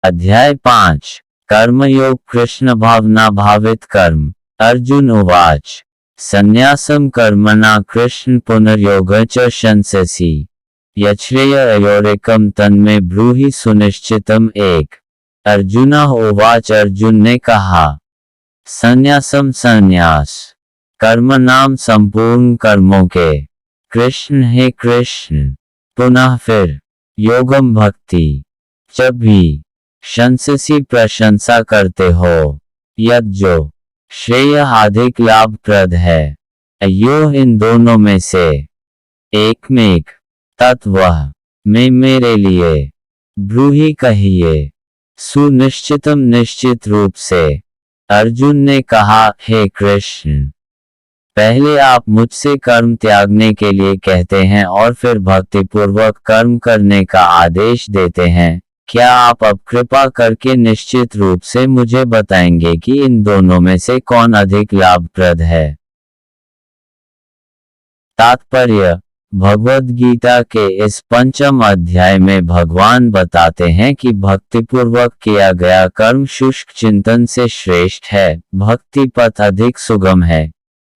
अध्याय 5 कर्मयोग कृष्ण भावना भावित कर्म। अर्जुन उवाच संन्यासं कर्मणा कृष्ण पुनर्योग च शंससि यच्छ्रेय अयोरेकम तन्मे ब्रूहि सुनिश्चितम एक। अर्जुना उवाच अर्जुन ने कहा संन्यासम संन्यास कर्म नाम संपूर्ण कर्मों के कृष्ण है कृष्ण। पुनः फिर योगम भक्ति जब भी शंससी प्रशंसा करते हो यद जो श्रेय अधिक लाभप्रद है अयो इन दोनों में से एक में तत्व में मेरे लिए ब्रूहि कहिए सुनिश्चितम निश्चित रूप से। अर्जुन ने कहा हे कृष्ण पहले आप मुझसे कर्म त्यागने के लिए कहते हैं और फिर भक्तिपूर्वक कर्म करने का आदेश देते हैं। क्या आप अब कृपा करके निश्चित रूप से मुझे बताएंगे कि इन दोनों में से कौन अधिक लाभप्रद है। तात्पर्य भगवद गीता के इस 5वें अध्याय में भगवान बताते हैं कि भक्तिपूर्वक किया गया कर्म शुष्क चिंतन से श्रेष्ठ है। भक्ति पथ अधिक सुगम है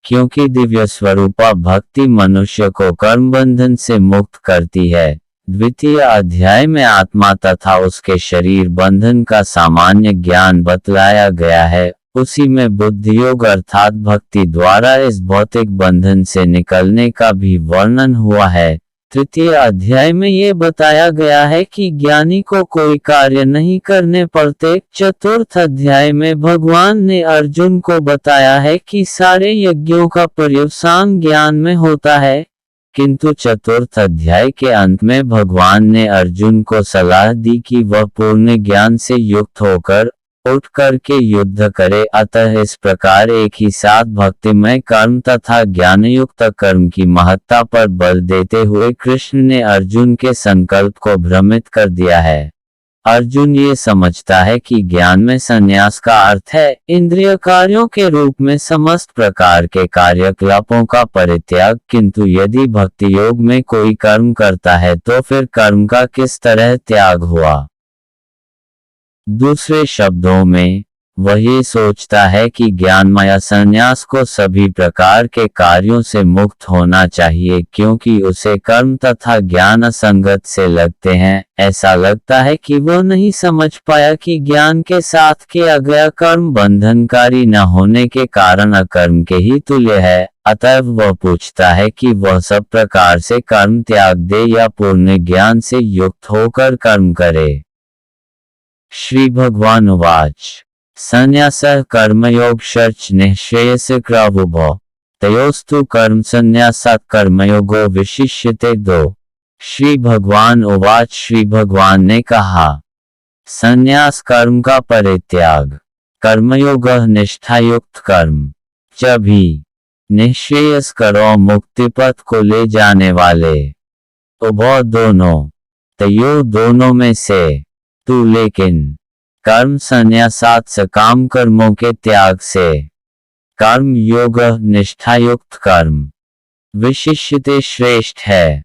क्योंकि दिव्य स्वरूपा भक्ति मनुष्य को कर्म बंधन से मुक्त करती है। द्वितीय अध्याय में आत्मा तथा उसके शरीर बंधन का सामान्य ज्ञान बतलाया गया है। उसी में बुद्धियोग अर्थात भक्ति द्वारा इस भौतिक बंधन से निकलने का भी वर्णन हुआ है। तृतीय अध्याय में ये बताया गया है कि ज्ञानी को कोई कार्य नहीं करने पड़ते। चतुर्थ अध्याय में भगवान ने अर्जुन को बताया है कि सारे यज्ञों का पर्यवसान ज्ञान में होता है, किंतु चतुर्थ अध्याय के अंत में भगवान ने अर्जुन को सलाह दी कि वह पूर्ण ज्ञान से युक्त होकर उठ करके युद्ध करे। अतः इस प्रकार एक ही साथ भक्तिमय कर्म तथा ज्ञानयुक्त कर्म की महत्ता पर बल देते हुए कृष्ण ने अर्जुन के संकल्प को भ्रमित कर दिया है। अर्जुन ये समझता है कि ज्ञान में संन्यास का अर्थ है इंद्रिय कार्यों के रूप में समस्त प्रकार के कार्यकलापों का परित्याग, किंतु यदि भक्ति योग में कोई कर्म करता है तो फिर कर्म का किस तरह त्याग हुआ। दूसरे शब्दों में वह ये सोचता है कि ज्ञानमय संन्यास को सभी प्रकार के कार्यों से मुक्त होना चाहिए क्योंकि उसे कर्म तथा ज्ञान असंगत से लगते हैं। ऐसा लगता है कि वह नहीं समझ पाया कि ज्ञान के साथ किया गया कर्म बंधनकारी न होने के कारण अकर्म के ही तुल्य है। अतएव वह पूछता है कि वह सब प्रकार से कर्म त्याग दे या पूर्ण ज्ञान से युक्त होकर कर्म करे। श्री भगवान उवाच संन्यासः कर्मयोगश्च निःश्रेयस्य कृवुभो तयोस्तु कर्म संन्यासात् कर्मयोगो विशिष्यते दो। श्री भगवान उवाच श्री भगवान ने कहा संन्यास कर्म का परित्याग, कर्मयोग निष्ठायुक्त कर्म, च भी निःश्रेयस्कर और मुक्तिपथ को ले जाने वाले। उभो दोनों, तयो दोनों में से, तू लेकिन कर्म संन्यासात् सकाम कर्मों के त्याग से, कर्म योग निष्ठायुक्त कर्म, विशिष्यते श्रेष्ठ है।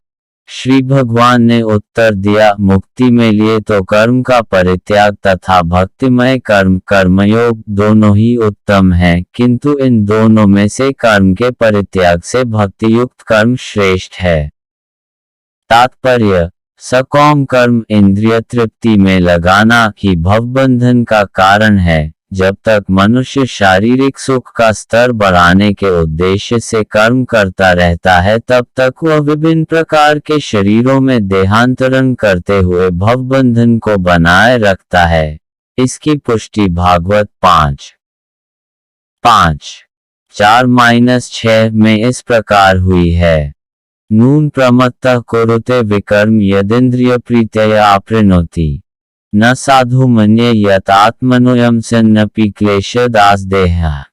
श्री भगवान ने उत्तर दिया मुक्ति में लिए तो कर्म का परित्याग तथा भक्तिमय कर्म कर्मयोग दोनों ही उत्तम हैं, किंतु इन दोनों में से कर्म के परित्याग से भक्तियुक्त कर्म श्रेष्ठ है। तात्पर्य सकाम कर्म इंद्रिय तृप्ति में लगाना ही भवबंधन का कारण है। जब तक मनुष्य शारीरिक सुख का स्तर बढ़ाने के उद्देश्य से कर्म करता रहता है तब तक वह विभिन्न प्रकार के शरीरों में देहांतरण करते हुए भवबंधन को बनाए रखता है। इसकी पुष्टि भागवत 5:4-6 में इस प्रकार हुई है। नून प्रमत्तः कुरुते विकर्म यदिन्द्रिय प्रीत्या आपृणोति न साधु मन्ये यत आत्मनोऽयं सन्नपि क्लेशदास देहः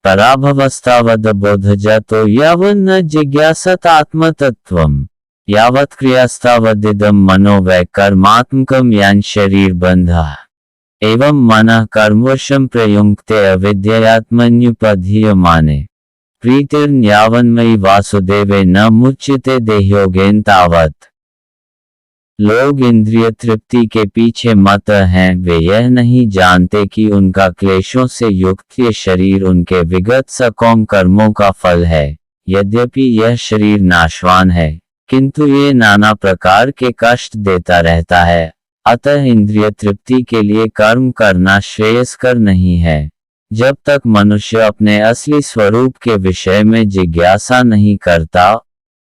पराभवस्तावद बोधजातो यावन्न जिज्ञासत आत्मतत्त्वम् यावत् क्रियास्तावदिदं मनोवैकर्मात्मकं यान् शरीर बन्धः एवं मनः कर्मवशं प्रयुङ्क्ते अविद्ययात्मन्युपधीयमाने प्रीतिर्यावन्मयि वासुदेवे न मुच्यते देहयोगेन तावत्। लोग इंद्रिय तृप्ति के पीछे मत हैं, वे यह नहीं जानते कि उनका क्लेशों से युक्त ये शरीर उनके विगत सकाम कर्मों का फल है। यद्यपि यह शरीर नाशवान है, किंतु ये नाना प्रकार के कष्ट देता रहता है। अतः इंद्रिय तृप्ति के लिए कर्म करना श्रेयस्कर नहीं है। जब तक मनुष्य अपने असली स्वरूप के विषय में जिज्ञासा नहीं करता,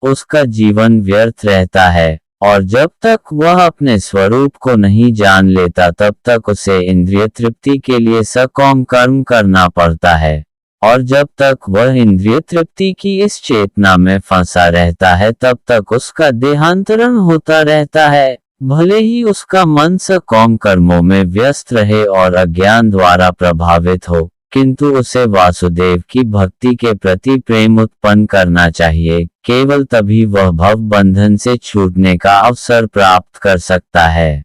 उसका जीवन व्यर्थ रहता है, और जब तक वह अपने स्वरूप को नहीं जान लेता तब तक उसे इंद्रिय तृप्ति के लिए सकाम कर्म करना पड़ता है। और जब तक वह इंद्रिय तृप्ति की इस चेतना में फंसा रहता है तब तक उसका देहांतरण होता रहता है। भले ही उसका मन सकाम कर्मों में व्यस्त रहे और अज्ञान द्वारा प्रभावित हो, किंतु उसे वासुदेव की भक्ति के प्रति प्रेम उत्पन्न करना चाहिए। केवल तभी वह भव बंधन से छूटने का अवसर प्राप्त कर सकता है।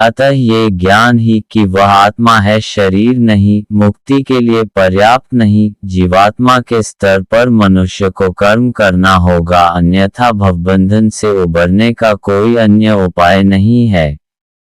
अतः ये ज्ञान ही कि वह आत्मा है, शरीर नहीं, मुक्ति के लिए पर्याप्त नहीं। जीवात्मा के स्तर पर मनुष्य को कर्म करना होगा, अन्यथा भवबंधन से उबरने का कोई अन्य उपाय नहीं है।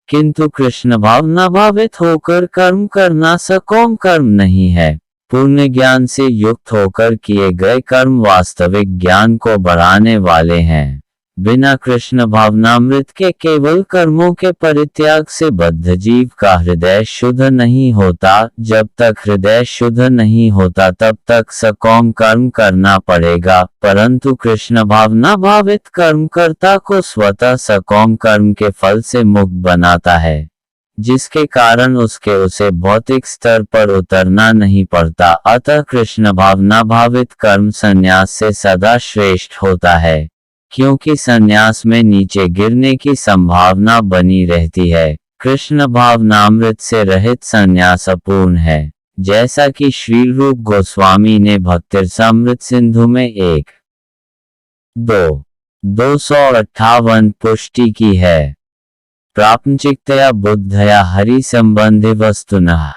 किंतु कृष्ण भावना भावित होकर कर्म करना सकाम कर्म नहीं है। पूर्ण ज्ञान से युक्त होकर किए गए कर्म वास्तविक ज्ञान को बढ़ाने वाले हैं। बिना कृष्ण भावनामृत के केवल कर्मों के परित्याग से बद्ध जीव का हृदय शुद्ध नहीं होता। जब तक हृदय शुद्ध नहीं होता तब तक सकाम कर्म करना पड़ेगा, परंतु कृष्ण भावना भावित कर्मकर्ता को स्वतः सकाम कर्म के फल से मुक्त बनाता है, जिसके कारण उसे भौतिक स्तर पर उतरना नहीं पड़ता। अतः कृष्ण भावना भावित कर्म संन्यास से सदा श्रेष्ठ होता है, क्योंकि संन्यास में नीचे गिरने की संभावना बनी रहती है। कृष्ण भावनामृत से रहित संन्यास अपूर्ण है, जैसा कि श्री रूप गोस्वामी ने भक्तिरसामृत सिंधु में 258 पुष्टि की है। प्रापंचिकतया बुद्धया हरि संबंधि वस्तुनः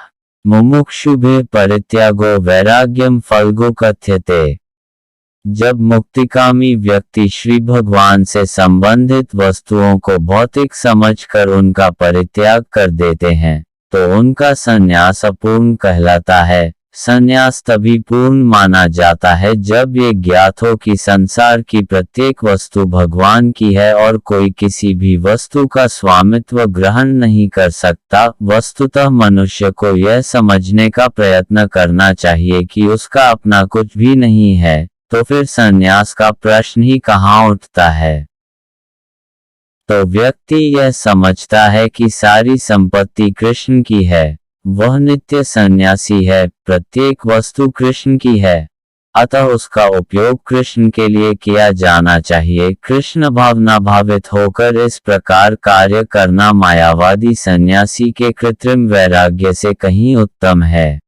मुमुक्षुभे परित्यागो वैराग्यम फल्गु कथ्यते। जब मुक्तिकामी व्यक्ति श्री भगवान से संबंधित वस्तुओं को भौतिक समझकर उनका परित्याग कर देते हैं, तो उनका संन्यास अपूर्ण कहलाता है। संन्यास तभी पूर्ण माना जाता है जब ये ज्ञात हो कि संसार की प्रत्येक वस्तु भगवान की है और कोई किसी भी वस्तु का स्वामित्व ग्रहण नहीं कर सकता। वस्तुतः मनुष्य को यह समझने का प्रयत्न करना चाहिए कि उसका अपना कुछ भी नहीं है, तो फिर संन्यास का प्रश्न ही कहाँ उठता है। तो व्यक्ति यह समझता है कि सारी संपत्ति कृष्ण की है, वह नित्य सन्यासी है, प्रत्येक वस्तु कृष्ण की है, अतः उसका उपयोग कृष्ण के लिए किया जाना चाहिए। कृष्ण भावना भावित होकर इस प्रकार कार्य करना मायावादी सन्यासी के कृत्रिम वैराग्य से कहीं उत्तम है।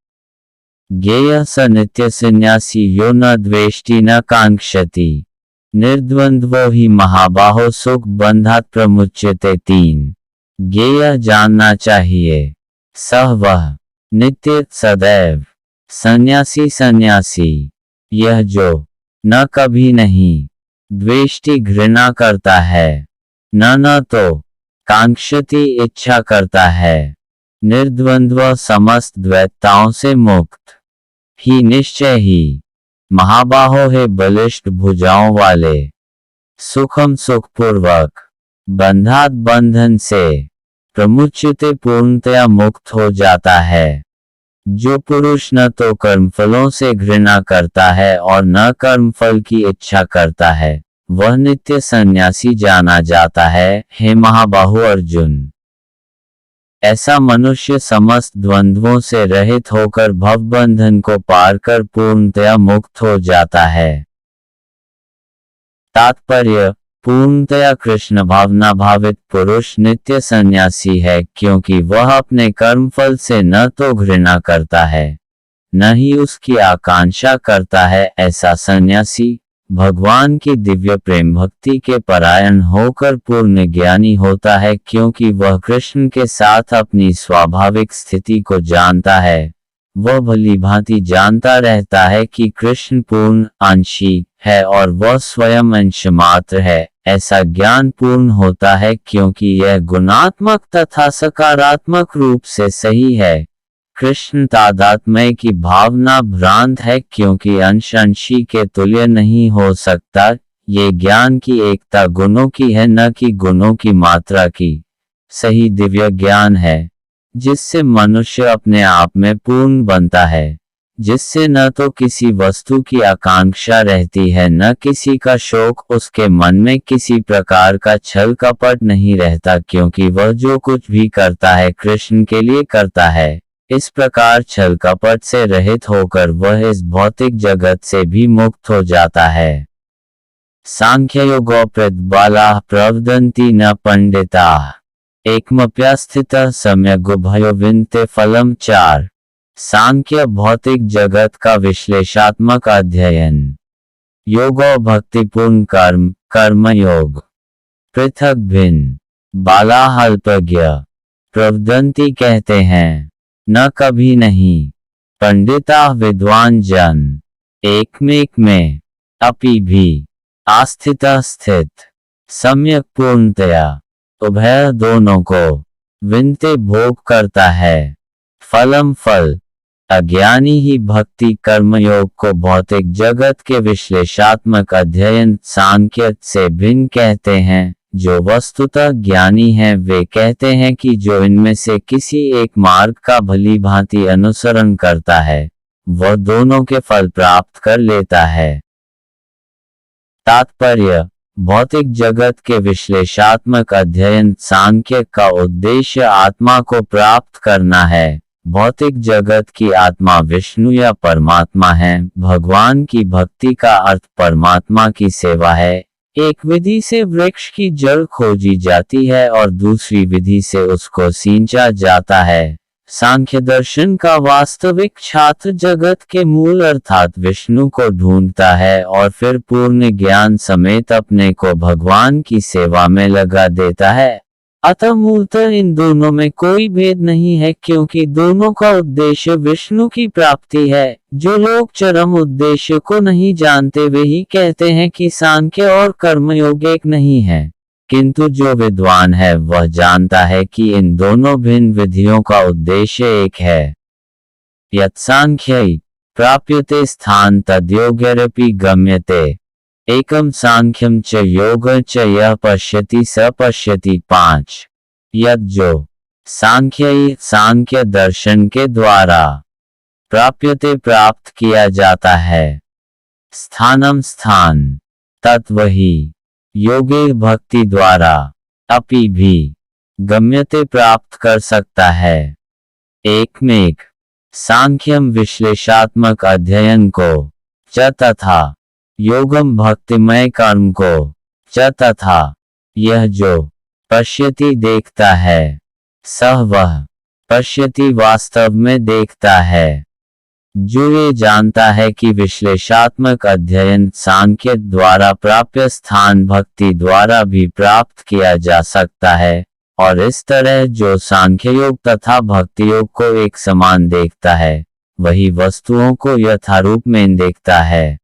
ज्ञेयः स नित्य सन्यासी यो न द्वेष्टि न कांक्षति निर्द्वंद्वो ही महाबाहो सुख बंधात प्रमुच्यते। 3 ज्ञेय जानना चाहिए, सह वह नित्य सदैव सन्यासी सन्यासी यह जो न कभी नहीं द्वेष्टि घृणा करता है, न तो कांक्षति इच्छा करता है, निर्द्वंद्व समस्त द्वैतताओं से मुक्त, ही निश्चय ही महाबाहो है बलिष्ठ भुजाओं वाले, सुखम सुखपूर्वक, बंधात बंधन से, प्रमुच्यते पूर्णतया मुक्त हो जाता है। जो पुरुष न तो कर्मफलों से घृणा करता है और न कर्मफल की इच्छा करता है, वह नित्य सन्यासी जाना जाता है। हे महाबाहु अर्जुन, ऐसा मनुष्य समस्त द्वंद्वों से रहित होकर भवबंधन को पार कर पूर्णतया मुक्त हो जाता है। तात्पर्य: पूर्णतया कृष्ण भावना भावित पुरुष नित्य सन्यासी है, क्योंकि वह अपने कर्मफल से न तो घृणा करता है, न ही उसकी आकांक्षा करता है। ऐसा सन्यासी भगवान की दिव्य प्रेम भक्ति के परायण होकर पूर्ण ज्ञानी होता है, क्योंकि वह कृष्ण के साथ अपनी स्वाभाविक स्थिति को जानता है। वह भली भांति जानता रहता है कि कृष्ण पूर्ण अंशी है और वह स्वयं अंश मात्र है। ऐसा ज्ञान पूर्ण होता है क्योंकि यह गुणात्मक तथा सकारात्मक रूप से सही है। कृष्ण तादात्म्य की भावना भ्रांत है क्योंकि अंश अंशी के तुल्य नहीं हो सकता। ये ज्ञान की एकता गुणों की है, न कि गुणों की मात्रा की। सही दिव्य ज्ञान है जिससे मनुष्य अपने आप में पूर्ण बनता है, जिससे न तो किसी वस्तु की आकांक्षा रहती है न किसी का शोक, उसके मन में किसी प्रकार का छल कपट नहीं रहता क्योंकि वह जो कुछ भी करता है कृष्ण के लिए करता है। इस प्रकार छल कपट से रहित होकर वह इस भौतिक जगत से भी मुक्त हो जाता है। सांख्ययोगो प्रतिबालाः प्रवदन्ति न पंडिताः एकमप्यास्थितः सम्यगुभयो विन्दते फलम् 4। सांख्य भौतिक जगत का विश्लेषात्मक अध्ययन। योगो भक्तिपूर्ण कर्म, कर्मयोग। पृथक भिन्न। बालाः अल्पज्ञ। प्रवदन्ति कहते हैं, न कभी नहीं। पंडिता विद्वान जन। एकमेक में। अपि भी। आस्थितः स्थित। सम्यक पूर्णतया। उभय दोनों को। विन्दते भोग करता है। फलम फल। अज्ञानी ही भक्ति कर्मयोग को भौतिक जगत के विश्लेषात्मक अध्ययन सांख्य से भिन्न कहते हैं। जो वस्तुतः ज्ञानी हैं वे कहते हैं कि जो इनमें से किसी एक मार्ग का भली भांति अनुसरण करता है वह दोनों के फल प्राप्त कर लेता है। तात्पर्य। भौतिक जगत के विश्लेषात्मक अध्ययन सांख्य का उद्देश्य आत्मा को प्राप्त करना है। भौतिक जगत की आत्मा विष्णु या परमात्मा है। भगवान की भक्ति का अर्थ परमात्मा की सेवा है। एक विधि से वृक्ष की जड़ खोजी जाती है और दूसरी विधि से उसको सींचा जाता है। सांख्य दर्शन का वास्तविक छात्र जगत के मूल अर्थात विष्णु को ढूंढता है और फिर पूर्ण ज्ञान समेत अपने को भगवान की सेवा में लगा देता है। अतः मूलतः इन दोनों में कोई भेद नहीं है क्योंकि दोनों का उद्देश्य विष्णु की प्राप्ति है। जो लोग चरम उद्देश्य को नहीं जानते वे ही कहते हैं कि सांख्य और कर्मयोग एक नहीं है, किंतु जो विद्वान है वह जानता है कि इन दोनों भिन्न विधियों का उद्देश्य एक है। यत्सांख्यै प्राप्यते स्थान तद्योगैरपि गम्यते एकम सांख्यम च योग च यः पश्यति स पश्यति। 5। यद जो सांख्य दर्शन के द्वारा प्राप्यते प्राप्त किया जाता है, स्थानम स्थान, तत्व ही, योगे भक्ति द्वारा, अपि भी, गम्यते प्राप्त कर सकता है। एकमेक सांख्यम विश्लेषात्मक अध्ययन को, च तथा योगम भक्तिमय कर्म को, च तथा यह जो पश्यति देखता है, सह वह पश्यति वास्तव में देखता है। जो ये जानता है कि विश्लेषात्मक अध्ययन सांख्य द्वारा प्राप्य स्थान भक्ति द्वारा भी प्राप्त किया जा सकता है और इस तरह जो सांख्ययोग तथा भक्तियोग को एक समान देखता है वही वस्तुओं को यथारूप में देखता है।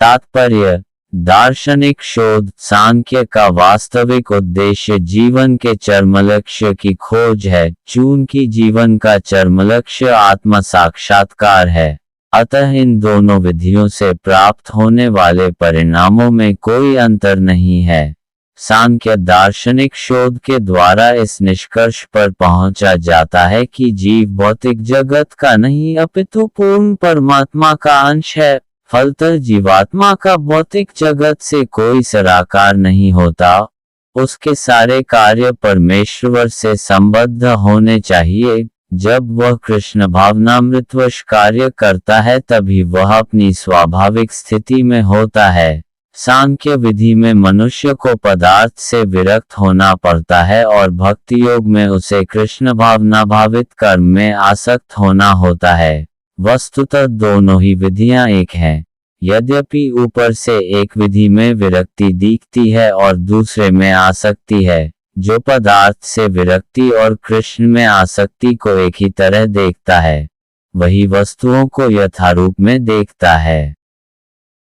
तात्पर्य। दार्शनिक शोध सांख्य का वास्तविक उद्देश्य जीवन के चरमलक्ष्य की खोज है, चूंकि जीवन का चरमलक्ष्य आत्म साक्षात्कार है। अतः इन दोनों विधियों से प्राप्त होने वाले परिणामों में कोई अंतर नहीं है। सांख्य दार्शनिक शोध के द्वारा इस निष्कर्ष पर पहुंचा जाता है कि जीव भौतिक जगत का नहीं अपितु पूर्ण परमात्मा का अंश है। फलतः जीवात्मा का भौतिक जगत से कोई सराकार नहीं होता। उसके सारे कार्य परमेश्वर से संबद्ध होने चाहिए। जब वह कृष्ण भावनामृतवश कार्य करता है तभी वह अपनी स्वाभाविक स्थिति में होता है। सांख्य विधि में मनुष्य को पदार्थ से विरक्त होना पड़ता है और भक्ति योग में उसे कृष्ण भावना भावित कर्म में आसक्त होना होता है। वस्तुतः दोनों ही विधियां एक हैं, यद्यपि ऊपर से एक विधि में विरक्ति दिखती है और दूसरे में आसक्ति है। जो पदार्थ से विरक्ति और कृष्ण में आसक्ति को एक ही तरह देखता है वही वस्तुओं को यथारूप में देखता है।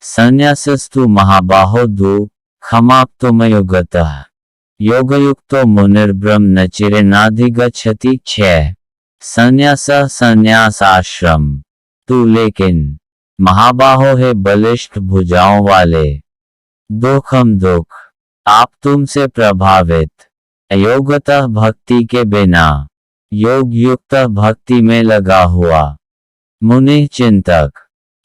संन्यासस्तु महाबाहो दुःखमाप्तुमयोगतः योगयुक्तो मुनिर्ब्रह्म न चिरेणाधिगच्छति। 6 संन्यासः संन्यास आश्रम। तू लेकिन महाबाहो है बलिष्ठ भुजाओं वाले, दुखम दुख आप तुमसे प्रभावित, अयोगतः भक्ति के बिना, योग युक्त भक्ति में लगा हुआ, मुनि चिंतक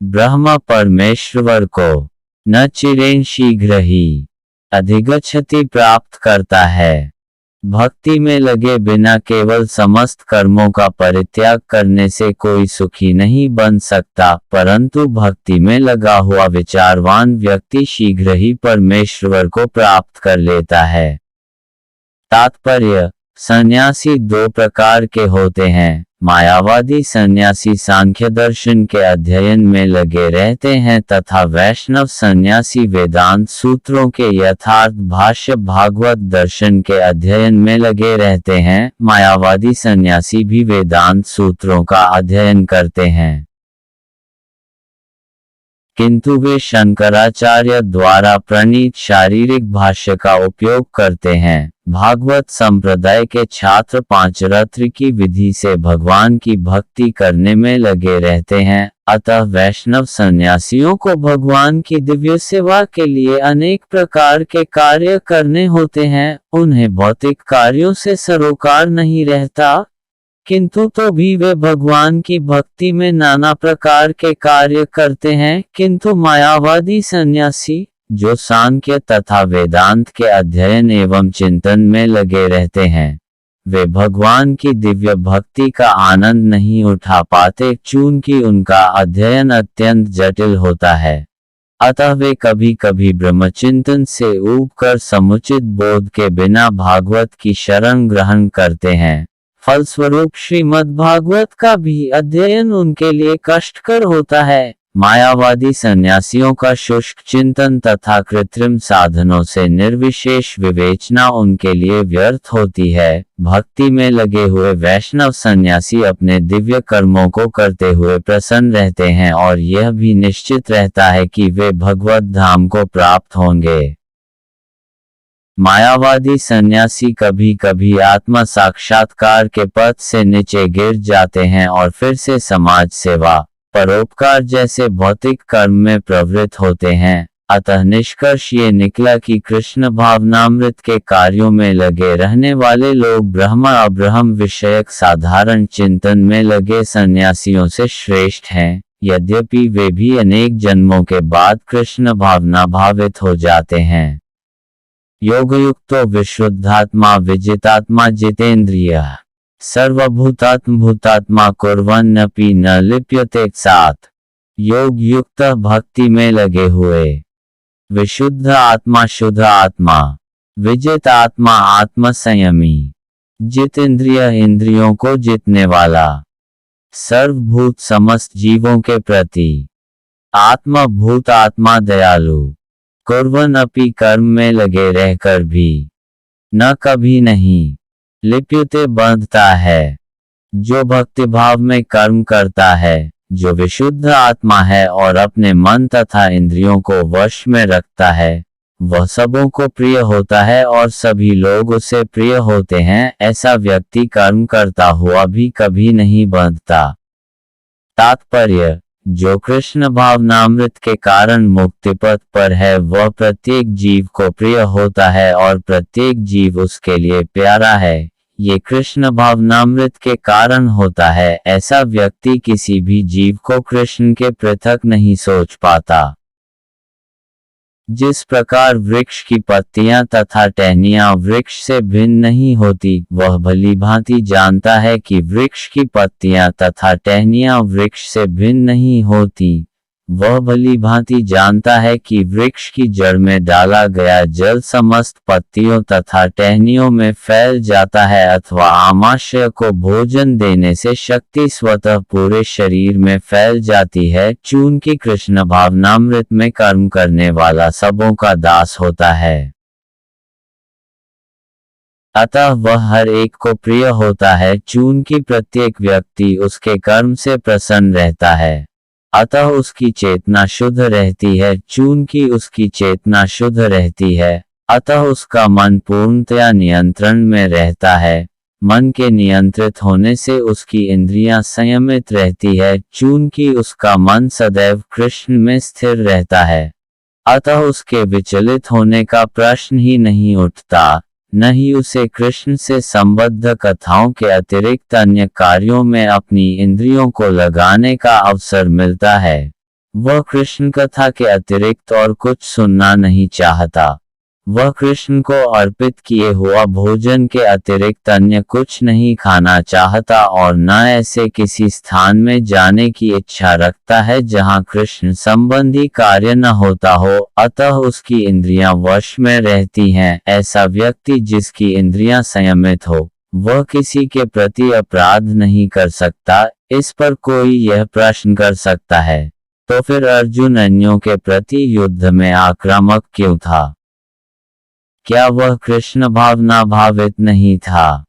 ब्रह्म परमेश्वर को न चिरेण शीघ्र ही अधिगच्छति प्राप्त करता है। भक्ति में लगे बिना केवल समस्त कर्मों का परित्याग करने से कोई सुखी नहीं बन सकता, परंतु भक्ति में लगा हुआ विचारवान व्यक्ति शीघ्र ही परमेश्वर को प्राप्त कर लेता है। तात्पर्य: सन्यासी दो प्रकार के होते हैं। मायावादी सन्यासी सांख्य दर्शन के अध्ययन में लगे रहते हैं तथा वैष्णव सन्यासी वेदांत सूत्रों के यथार्थ भाष्य भागवत दर्शन के अध्ययन में लगे रहते हैं। मायावादी सन्यासी भी वेदांत सूत्रों का अध्ययन करते हैं, किंतु वे शंकराचार्य द्वारा प्रणीत शारीरिक भाष्य का उपयोग करते हैं। भागवत संप्रदाय के छात्र पांचरत्न की विधि से भगवान की भक्ति करने में लगे रहते हैं। अतः वैष्णव सन्यासियों को भगवान की दिव्य सेवा के लिए अनेक प्रकार के कार्य करने होते हैं। उन्हें भौतिक कार्यों से सरोकार नहीं रहता, किंतु तो भी वे भगवान की भक्ति में नाना प्रकार के कार्य करते हैं। किंतु मायावादी सन्यासी जो सांख्य तथा वेदांत के अध्ययन एवं चिंतन में लगे रहते हैं, वे भगवान की दिव्य भक्ति का आनंद नहीं उठा पाते, चूंकि उनका अध्ययन अत्यंत जटिल होता है। अतः वे कभी कभी ब्रह्मचिंतन से ऊबकर समुचित बोध के बिना भागवत की शरण ग्रहण करते हैं। फलस्वरूप श्रीमद् भागवत का भी अध्ययन उनके लिए कष्टकर होता है। मायावादी सन्यासियों का शुष्क चिंतन तथा कृत्रिम साधनों से निर्विशेष विवेचना उनके लिए व्यर्थ होती है। भक्ति में लगे हुए वैष्णव सन्यासी अपने दिव्य कर्मों को करते हुए प्रसन्न रहते हैं और यह भी निश्चित रहता है कि वे भगवत धाम को प्राप्त होंगे। मायावादी सन्यासी कभी कभी आत्म साक्षात्कार के पथ से नीचे गिर जाते हैं और फिर से समाज सेवा, परोपकार जैसे भौतिक कर्म में प्रवृत्त होते हैं। अतः निष्कर्ष ये निकला कि कृष्ण भावनामृत के कार्यों में लगे रहने वाले लोग ब्रह्म अब्रह्म विषयक साधारण चिंतन में लगे सन्यासियों से श्रेष्ठ हैं, यद्यपि वे भी अनेक जन्मों के बाद कृष्ण भावना भावित हो जाते हैं। योगयुक्तो विशुद्धात्मा विजितात्मा जितेंद्रियः सर्वभूतात्म भूतात्मा कुर्वन्नपि न लिप्यते। 7 योग युक्त भक्ति में लगे हुए, विशुद्ध आत्मा शुद्ध आत्मा, विजित आत्मा आत्म संयमी, जितेंद्रिय इंद्रियों को जीतने वाला, सर्वभूत समस्त जीवों के प्रति, आत्मा भूत आत्मा दयालु, कुर्वन अपि कर्म में लगे रहकर भी, न कभी नहीं, लिप्यते बांधता है, जो भक्तिभाव में कर्म करता है, जो विशुद्ध आत्मा है और अपने मन तथा इंद्रियों को वश में रखता है, वह सबों को प्रिय होता है और सभी लोग उसे प्रिय होते हैं। ऐसा व्यक्ति कर्म करता हुआ भी कभी नहीं बांधता। तात्पर्य: जो कृष्ण भावनामृत के कारण मुक्तिपथ पर है वह प्रत्येक जीव को प्रिय होता है और प्रत्येक जीव उसके लिए प्यारा है। ये कृष्ण भावनामृत के कारण होता है। ऐसा व्यक्ति किसी भी जीव को कृष्ण के पृथक नहीं सोच पाता। जिस प्रकार वृक्ष की पत्तियां तथा टहनियां वृक्ष से भिन्न नहीं होती, वह भली भांति जानता है कि वृक्ष की पत्तियां तथा टहनियां वृक्ष से भिन्न नहीं होती। वह भली भांति जानता है कि वृक्ष की जड़ में डाला गया जल समस्त पत्तियों तथा टहनियों में फैल जाता है अथवा आमाशय को भोजन देने से शक्ति स्वतः पूरे शरीर में फैल जाती है। चूंकि कृष्ण भावनामृत में कर्म करने वाला सबों का दास होता है, अतः वह हर एक को प्रिय होता है। चूंकि प्रत्येक व्यक्ति उसके कर्म से प्रसन्न रहता है, अतः उसकी चेतना शुद्ध रहती है। चूंकि उसकी चेतना शुद्ध रहती है, अतः उसका मन पूर्णतया नियंत्रण में रहता है। मन के नियंत्रित होने से उसकी इंद्रियां संयमित रहती है। चूंकि उसका मन सदैव कृष्ण में स्थिर रहता है, अतः उसके विचलित होने का प्रश्न ही नहीं उठता। न ही उसे कृष्ण से संबद्ध कथाओं के अतिरिक्त अन्य कार्यों में अपनी इंद्रियों को लगाने का अवसर मिलता है। वह कृष्ण कथा के अतिरिक्त और कुछ सुनना नहीं चाहता। वह कृष्ण को अर्पित किए हुआ भोजन के अतिरिक्त अन्य कुछ नहीं खाना चाहता और न ऐसे किसी स्थान में जाने की इच्छा रखता है जहां कृष्ण संबंधी कार्य न होता हो। अतः उसकी इंद्रियां वश में रहती हैं। ऐसा व्यक्ति जिसकी इंद्रियां संयमित हो, वह किसी के प्रति अपराध नहीं कर सकता। इस पर कोई यह प्रश्न कर सकता है, तो फिर अर्जुन अन्यों के प्रति युद्ध में आक्रामक क्यों था? क्या वह कृष्ण भावना भावित नहीं था?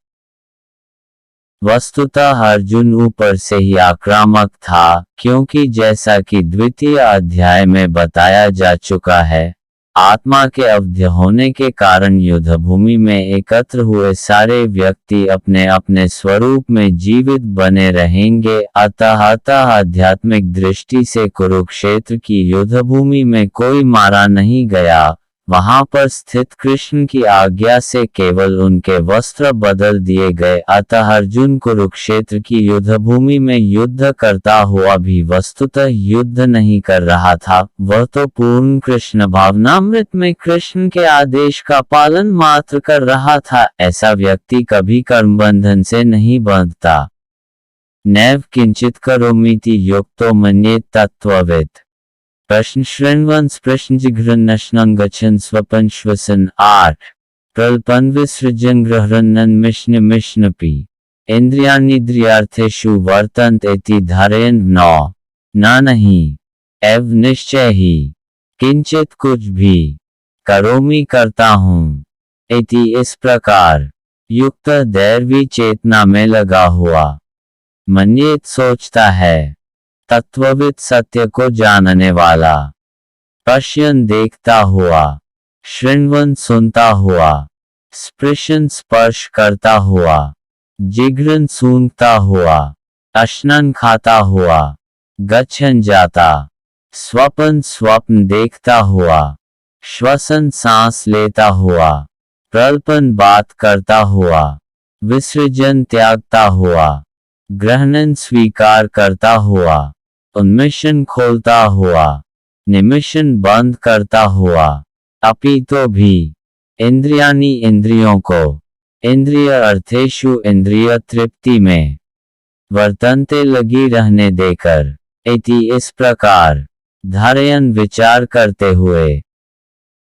वस्तुतः अर्जुन ऊपर से ही आक्रामक था, क्योंकि जैसा कि द्वितीय अध्याय में बताया जा चुका है, आत्मा के अवध्य होने के कारण युद्ध भूमि में एकत्र हुए सारे व्यक्ति अपने अपने स्वरूप में जीवित बने रहेंगे। अतः आध्यात्मिक दृष्टि से कुरुक्षेत्र की युद्ध भूमि में कोई मारा नहीं गया। वहां पर स्थित कृष्ण की आज्ञा से केवल उनके वस्त्र बदल दिए गए। अतः अर्जुन कुरुक्षेत्र की युद्ध भूमि में युद्ध करता हुआ भी वस्तुतः युद्ध नहीं कर रहा था। वह तो पूर्ण कृष्ण भावनामृत में कृष्ण के आदेश का पालन मात्र कर रहा था। ऐसा व्यक्ति कभी कर्म बंधन से नहीं बंधता। नैव किंचित करोमीति युक्तो मन्येत तत्त्ववित्। प्रश्न शृण्वन् प्रश्न जिघ्रन्नश्नं गच्छन् स्वपन् श्वसन् 8 प्रल्पन् विसृजन् गृह्रन्नन् मिष्ण मिष्णपि इंद्रियाणीन्द्रियार्थेषु वर्तन्ते इति धारयन् 9 ना नहीं एव निश्चय ही किंचित कुछ भी करोमि करता हूँ इति इस प्रकार युक्त दैवी चेतना में लगा हुआ मन्येत सोचता है तत्वविद सत्य को जानने वाला पश्यन देखता हुआ शृण्वन सुनता हुआ स्पृशन स्पर्श करता हुआ जिघ्रन सूंघता हुआ अश्नन खाता हुआ गच्छन जाता स्वपन स्वप्न देखता हुआ श्वसन सांस लेता हुआ प्रल्पन बात करता हुआ विसर्जन त्यागता हुआ ग्रहणन स्वीकार करता हुआ उन्मिशन खोलता हुआ निमिशन बंद करता हुआ अपितो भी इंद्रियाणि इंद्रियों को इंद्रिय अर्थेषु इंद्रिय तृप्ति में वर्तन्ते लगी रहने देकर इति इस प्रकार धारयन विचार करते हुए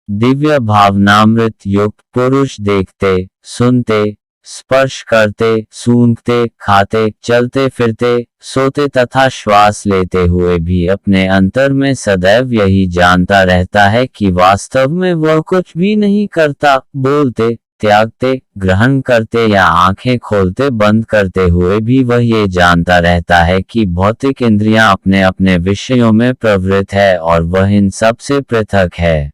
दिव्य भावनामृत युक्त पुरुष देखते सुनते स्पर्श करते सूंघते खाते चलते फिरते सोते तथा श्वास लेते हुए भी अपने अंतर में सदैव यही जानता रहता है कि वास्तव में वह कुछ भी नहीं करता। बोलते त्यागते ग्रहण करते या आंखें खोलते बंद करते हुए भी वह ये जानता रहता है कि भौतिक इंद्रियां अपने अपने विषयों में प्रवृत्त है और वह इन सब से पृथक है।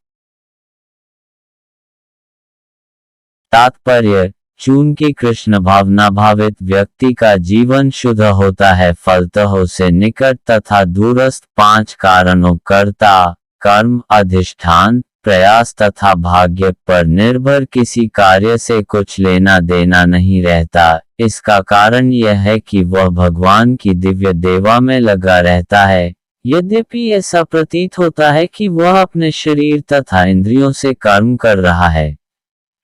तात्पर्य चूंकि कृष्ण भावना भावित व्यक्ति का जीवन शुद्ध होता है, फलतः उसे निकट तथा दूरस्थ 5 कारणों कर्ता कर्म अधिष्ठान प्रयास तथा भाग्य पर निर्भर किसी कार्य से कुछ लेना देना नहीं रहता। इसका कारण यह है कि वह भगवान की दिव्य देवा में लगा रहता है। यद्यपि ऐसा प्रतीत होता है कि वह अपने शरीर तथा इंद्रियों से कर्म कर रहा है,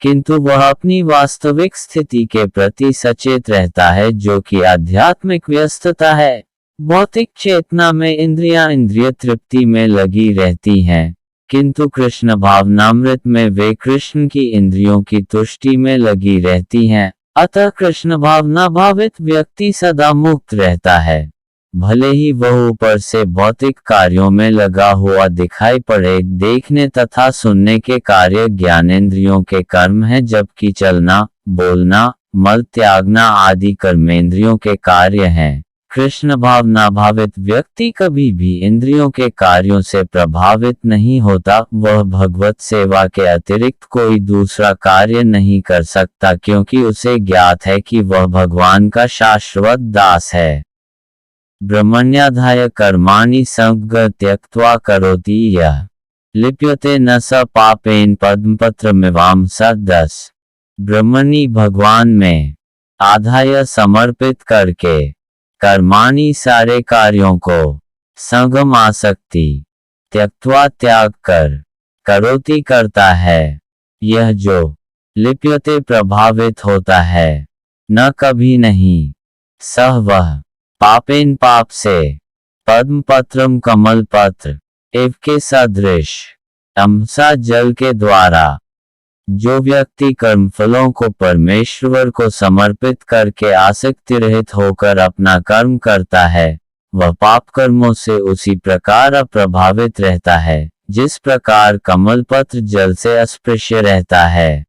किंतु वह अपनी वास्तविक स्थिति के प्रति सचेत रहता है, जो कि आध्यात्मिक व्यस्तता है। भौतिक चेतना में इंद्रियां इंद्रिय तृप्ति में लगी रहती हैं, किंतु कृष्ण भावनामृत में वे कृष्ण की इंद्रियों की तुष्टि में लगी रहती हैं। अतः कृष्ण भावना भावित व्यक्ति सदा मुक्त रहता है। भले ही वह ऊपर से भौतिक कार्यों में लगा हुआ दिखाई पड़े। देखने तथा सुनने के कार्य ज्ञानेंद्रियों के कर्म हैं, जबकि चलना बोलना मल त्यागना आदि कर्मेंद्रियों के कार्य हैं। कृष्ण भावना भावित व्यक्ति कभी भी इंद्रियों के कार्यों से प्रभावित नहीं होता। वह भगवत सेवा के अतिरिक्त कोई दूसरा कार्य नहीं कर सकता क्योंकि उसे ज्ञात है कि वह भगवान का शाश्वत दास है। ब्रह्मण्याधाय कर्माणि संग त्यक्त्वा करोति यः लिप्यते न स पापेन पद्मपत्रमिवां स 10। ब्रह्मणि भगवान में आधाय समर्पित करके कर्माणि सारे कार्यों को संगम आसक्ति त्यक्त्वा त्याग कर करोति करता है यह जो लिप्यते प्रभावित होता है न कभी नहीं सह वह पापेन पाप से पद्मपत्रम कमल पत्र एव के सदृश अम्सा जल के द्वारा जो व्यक्ति कर्मफलों को परमेश्वर को समर्पित करके आसक्ति रहित होकर अपना कर्म करता है वह पाप कर्मों से उसी प्रकार अप्रभावित रहता है जिस प्रकार कमल पत्र जल से अस्पृश्य रहता है।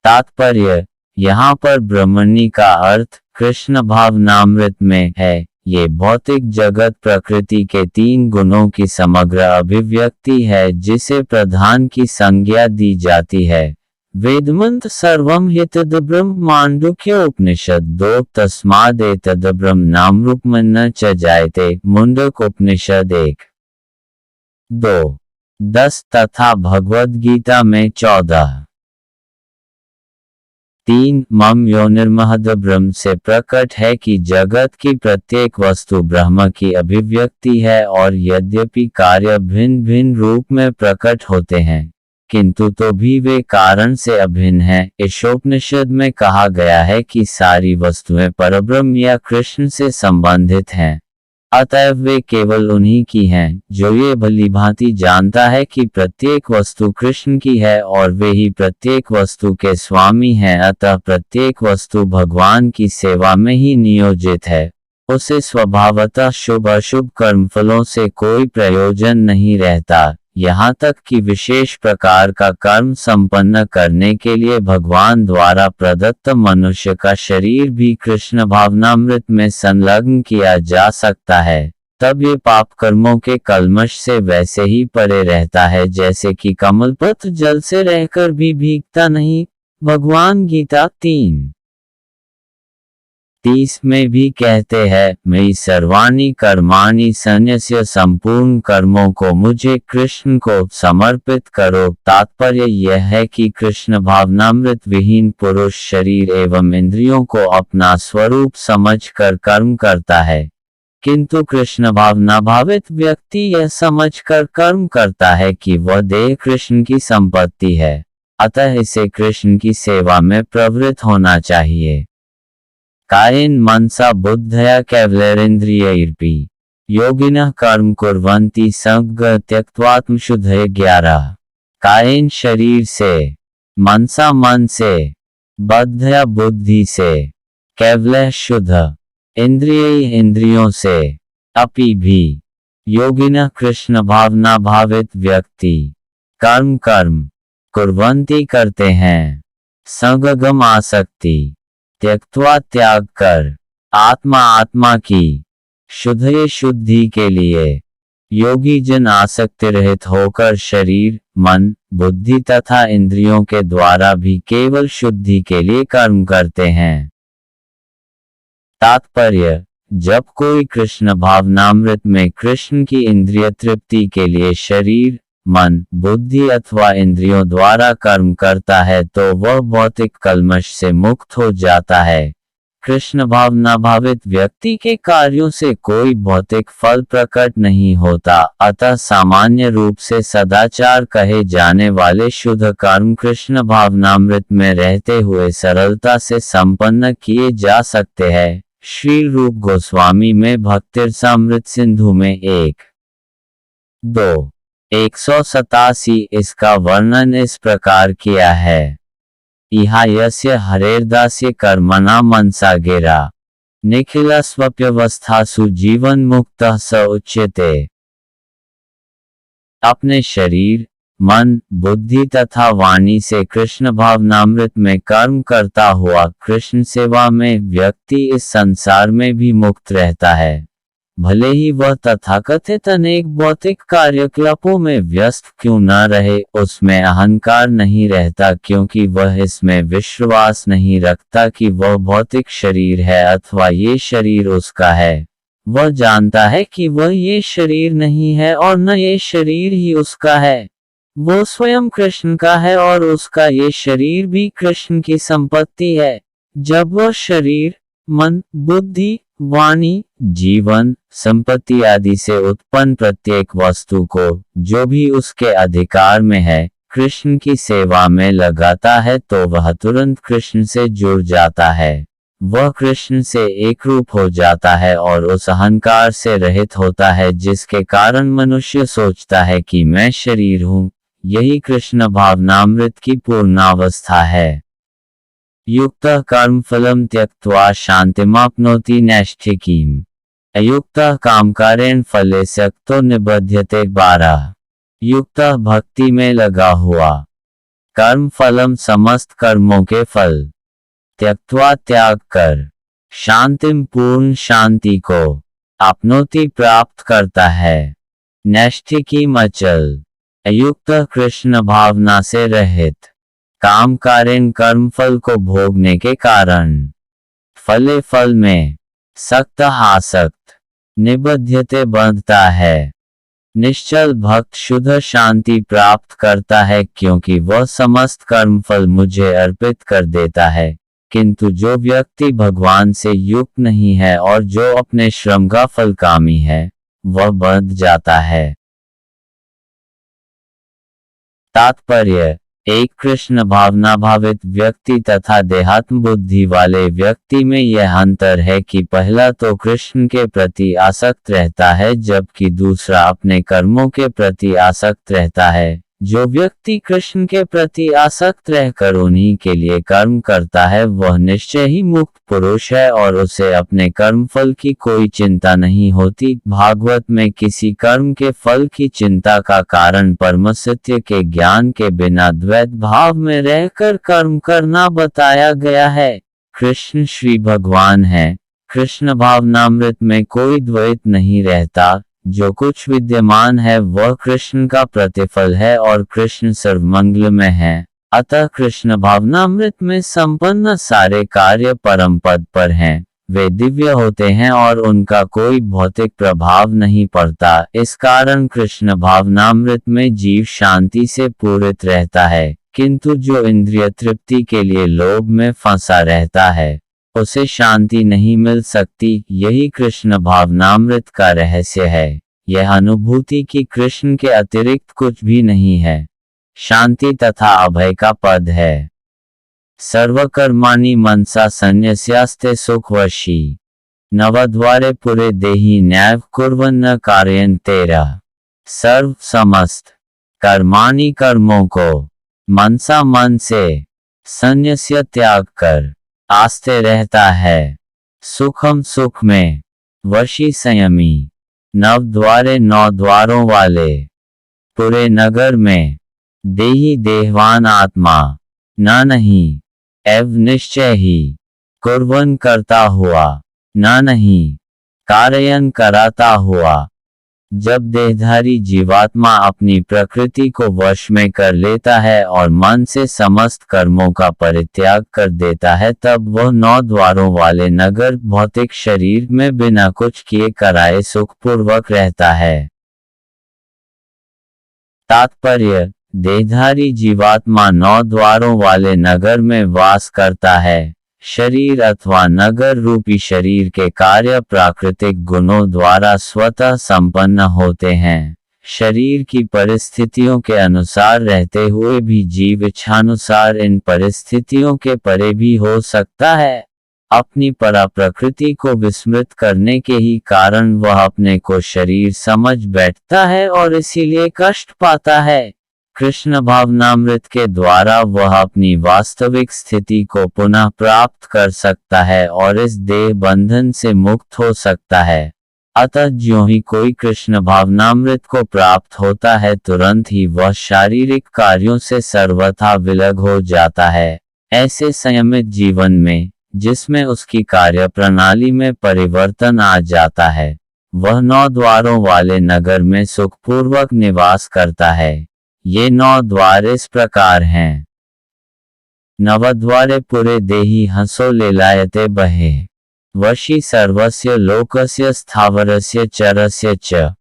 तात्पर्य यहाँ पर ब्रह्मणि का अर्थ कृष्ण भावनामृत में है। ये भौतिक जगत प्रकृति के 3 गुणों की समग्र अभिव्यक्ति है जिसे प्रधान की संज्ञा दी जाती है। वेदमंत्र सर्वम हितद्ब्रह्म मांडुक्य उपनिषद 2 तस्मादेतद्ब्रह्म नामरूपं न च जायते मुंडक उपनिषद 1-2-10 तथा भगवद गीता में 14-3 मम योनिर्महद् ब्रह्म से प्रकट है कि जगत की प्रत्येक वस्तु ब्रह्म की अभिव्यक्ति है और यद्यपि कार्य भिन्न भिन्न रूप में प्रकट होते हैं किंतु तो भी वे कारण से अभिन्न हैं। ईशोपनिषद में कहा गया है कि सारी वस्तुएं परब्रह्म या कृष्ण से संबंधित हैं अतएव वे केवल उन्हीं की हैं। जो ये भलीभांति जानता है कि प्रत्येक वस्तु कृष्ण की है और वे ही प्रत्येक वस्तु के स्वामी हैं अतः प्रत्येक वस्तु भगवान की सेवा में ही नियोजित है उसे स्वभावतः शुभ अशुभ कर्मफलों से कोई प्रयोजन नहीं रहता। यहाँ तक कि विशेष प्रकार का कर्म संपन्न करने के लिए भगवान द्वारा प्रदत्त मनुष्य का शरीर भी कृष्ण भावनामृत में संलग्न किया जा सकता है तब ये पाप कर्मों के कल्मश से वैसे ही परे रहता है जैसे कि कमलपत्र जल से रहकर भी भीगता नहीं। भगवान गीता 3:30 में भी कहते हैं मयि सर्वाणि कर्माणि सन्यस्य संपूर्ण कर्मों को मुझे कृष्ण को समर्पित करो। तात्पर्य यह है कि कृष्ण भावनामृत विहीन पुरुष शरीर एवं इंद्रियों को अपना स्वरूप समझकर कर्म करता है किंतु कृष्ण भावना भावित व्यक्ति यह समझकर कर्म करता है कि वह देह कृष्ण की संपत्ति है अतः इसे कृष्ण की सेवा में प्रवृत्त होना चाहिए। कायेन मनसा बुद्धया कैवलेरिंद्रियैरपि योगिनः कर्म कुर्वन्ति संगं त्यक्त्वात्मशुद्धये 11। कायेन शरीर से मनसा मन से बद्धया बुद्धि से कैवल्य शुद्ध इंद्रिय इंद्रियों से अपि भी योगिनः कृष्ण भावना भावित व्यक्ति कर्म कुर्वन्ति करते हैं संगम आसक्ति त्यक्त्वा त्याग कर आत्मा की शुद्धि के लिए योगी जन आसक्ति रहित होकर शरीर मन बुद्धि तथा इंद्रियों के द्वारा भी केवल शुद्धि के लिए कर्म करते हैं। तात्पर्य जब कोई कृष्ण भावनामृत में कृष्ण की इंद्रिय तृप्ति के लिए शरीर मन बुद्धि अथवा इंद्रियों द्वारा कर्म करता है तो वह भौतिक कल्मश से मुक्त हो जाता है। कृष्ण भावना भावित व्यक्ति के कार्यों से कोई भौतिक फल प्रकट नहीं होता अतः सामान्य रूप से सदाचार कहे जाने वाले शुद्ध कर्म कृष्ण भावनामृत में रहते हुए सरलता से संपन्न किए जा सकते हैं। श्री रूप गोस्वामी में भक्तिरसामृत सिंधु में 1-2-187 इसका वर्णन इस प्रकार किया है। इहा यस्य हरेर्दास्य कर्मणा मनसा गिरा निखिल स्वप्यवस्थासु जीवन मुक्तः स उच्यते। अपने शरीर मन, बुद्धि तथा वाणी से कृष्ण भावनामृत में कर्म करता हुआ कृष्ण सेवा में व्यक्ति इस संसार में भी मुक्त रहता है। भले ही वह तथाकथित अनेक भौतिक कार्यकलापों में व्यस्त क्यों न रहे, उसमें अहंकार नहीं रहता क्योंकि वह इसमें विश्वास नहीं रखता कि वह भौतिक शरीर है अथवा ये शरीर उसका है। वह जानता है कि वह ये शरीर नहीं है और न ये शरीर ही उसका है। वो स्वयं कृष्ण का है और उसका ये शरीर भी कृष्ण की संपत्ति है। जब वह शरीर, मन, बुद्धि, वाणी, जीवन, संपत्ति आदि से उत्पन्न प्रत्येक वस्तु को, जो भी उसके अधिकार में है, कृष्ण की सेवा में लगाता है तो वह तुरंत कृष्ण से जुड़ जाता है। वह कृष्ण से एक रूप हो जाता है और उस अहंकार से रहित होता है जिसके कारण मनुष्य सोचता है कि मैं शरीर हूँ। यही कृष्ण भावनामृत की पूर्णावस्था है। युक्तः कर्मफलं त्यक्त्वा शान्तिमाप्नोति नैष्ठिकीम्। अयुक्तः कामकारेण फले सक्तो निबध्यते 12। युक्तः भक्ति में लगा हुआ, कर्म फलम समस्त कर्मों के फल, त्यक्त्वा त्याग कर, शांतिम पूर्ण शांति को, अपनोति प्राप्त करता है, नैष्ठिकीम् अचल, अयुक्त कृष्ण भावना से रहित, काम कारेण कर्मफल को भोगने के कारण, फले फल में, सक्त आसक्त, निबध्यते बंधता है, निश्चल भक्त शुद्ध शांति प्राप्त करता है क्योंकि वह समस्त कर्मफल मुझे अर्पित कर देता है। किंतु जो व्यक्ति भगवान से युक्त नहीं है और जो अपने श्रम का फलकामी है, वह बंध जाता है। तात्पर्य: एक कृष्ण भावना भावित व्यक्ति तथा देहात्म बुद्धि वाले व्यक्ति में यह अंतर है कि पहला तो कृष्ण के प्रति आसक्त रहता है जबकि दूसरा अपने कर्मों के प्रति आसक्त रहता है। जो व्यक्ति कृष्ण के प्रति आसक्त रहकर उन्हीं के लिए कर्म करता है वह निश्चय ही मुक्त पुरुष है और उसे अपने कर्मफल की कोई चिंता नहीं होती। भागवत में किसी कर्म के फल की चिंता का कारण परम सत्य के ज्ञान के बिना द्वैत भाव में रहकर कर्म करना बताया गया है। कृष्ण श्री भगवान है। कृष्ण भावनामृत में कोई द्वैत नहीं रहता। जो कुछ विद्यमान है वह कृष्ण का प्रतिफल है और कृष्ण सर्वमंगलमय है। अतः कृष्ण भावनामृत में संपन्न सारे कार्य परम पद पर हैं। वे दिव्य होते हैं और उनका कोई भौतिक प्रभाव नहीं पड़ता। इस कारण कृष्ण भावनामृत में जीव शांति से पूरित रहता है। किंतु जो इंद्रिय तृप्ति के लिए लोभ में फंसा रहता है उसे शांति नहीं मिल सकती। यही कृष्ण भावनामृत का रहस्य है। यह अनुभूति कि कृष्ण के अतिरिक्त कुछ भी नहीं है, शांति तथा अभय का पद है। सर्वकर्माणि मनसा संन्यस्यास्ते सुखवशी, नवद्वारे पुरे देहि न्याय कुर्वन्न कारयन् तेरः। सर्व समस्त कर्माणि कर्मों को मनसा मन से, संन्यस्य त्याग कर, आस्ते रहता है, सुखम सुख में, वशी संयमी, नव द्वारे 9 द्वारों वाले, पूरे नगर में, देही देहवान आत्मा, न नहीं, एव निश्चय ही, कुर्वन करता हुआ, न नहीं, कारयन कराता हुआ। जब देहधारी जीवात्मा अपनी प्रकृति को वश में कर लेता है और मन से समस्त कर्मों का परित्याग कर देता है तब वह 9 द्वारों वाले नगर भौतिक शरीर में बिना कुछ किए कराए सुखपूर्वक रहता है। तात्पर्य: देहधारी जीवात्मा 9 द्वारों वाले नगर में वास करता है। शरीर अथवा नगर रूपी शरीर के कार्य प्राकृतिक गुणों द्वारा स्वतः संपन्न होते हैं। शरीर की परिस्थितियों के अनुसार रहते हुए भी जीव इच्छानुसार इन परिस्थितियों के परे भी हो सकता है। अपनी परा प्रकृति को विस्मृत करने के ही कारण वह अपने को शरीर समझ बैठता है और इसीलिए कष्ट पाता है। कृष्ण भावनामृत के द्वारा वह अपनी वास्तविक स्थिति को पुनः प्राप्त कर सकता है और इस देह बंधन से मुक्त हो सकता है। अतः ज्यों ही कोई कृष्ण भावनामृत को प्राप्त होता है तुरंत ही वह शारीरिक कार्यों से सर्वथा विलग हो जाता है। ऐसे संयमित जीवन में, जिसमें उसकी कार्य प्रणाली में परिवर्तन आ जाता है, वह 9 द्वारों वाले नगर में सुखपूर्वक निवास करता है। ये 9 द्वार इस प्रकार हैं। नवद्वारे पुरे देहि हंसो लेलायते बहे, वशी सर्वस्य लोकस्य स्थावरस्य चरस्य च।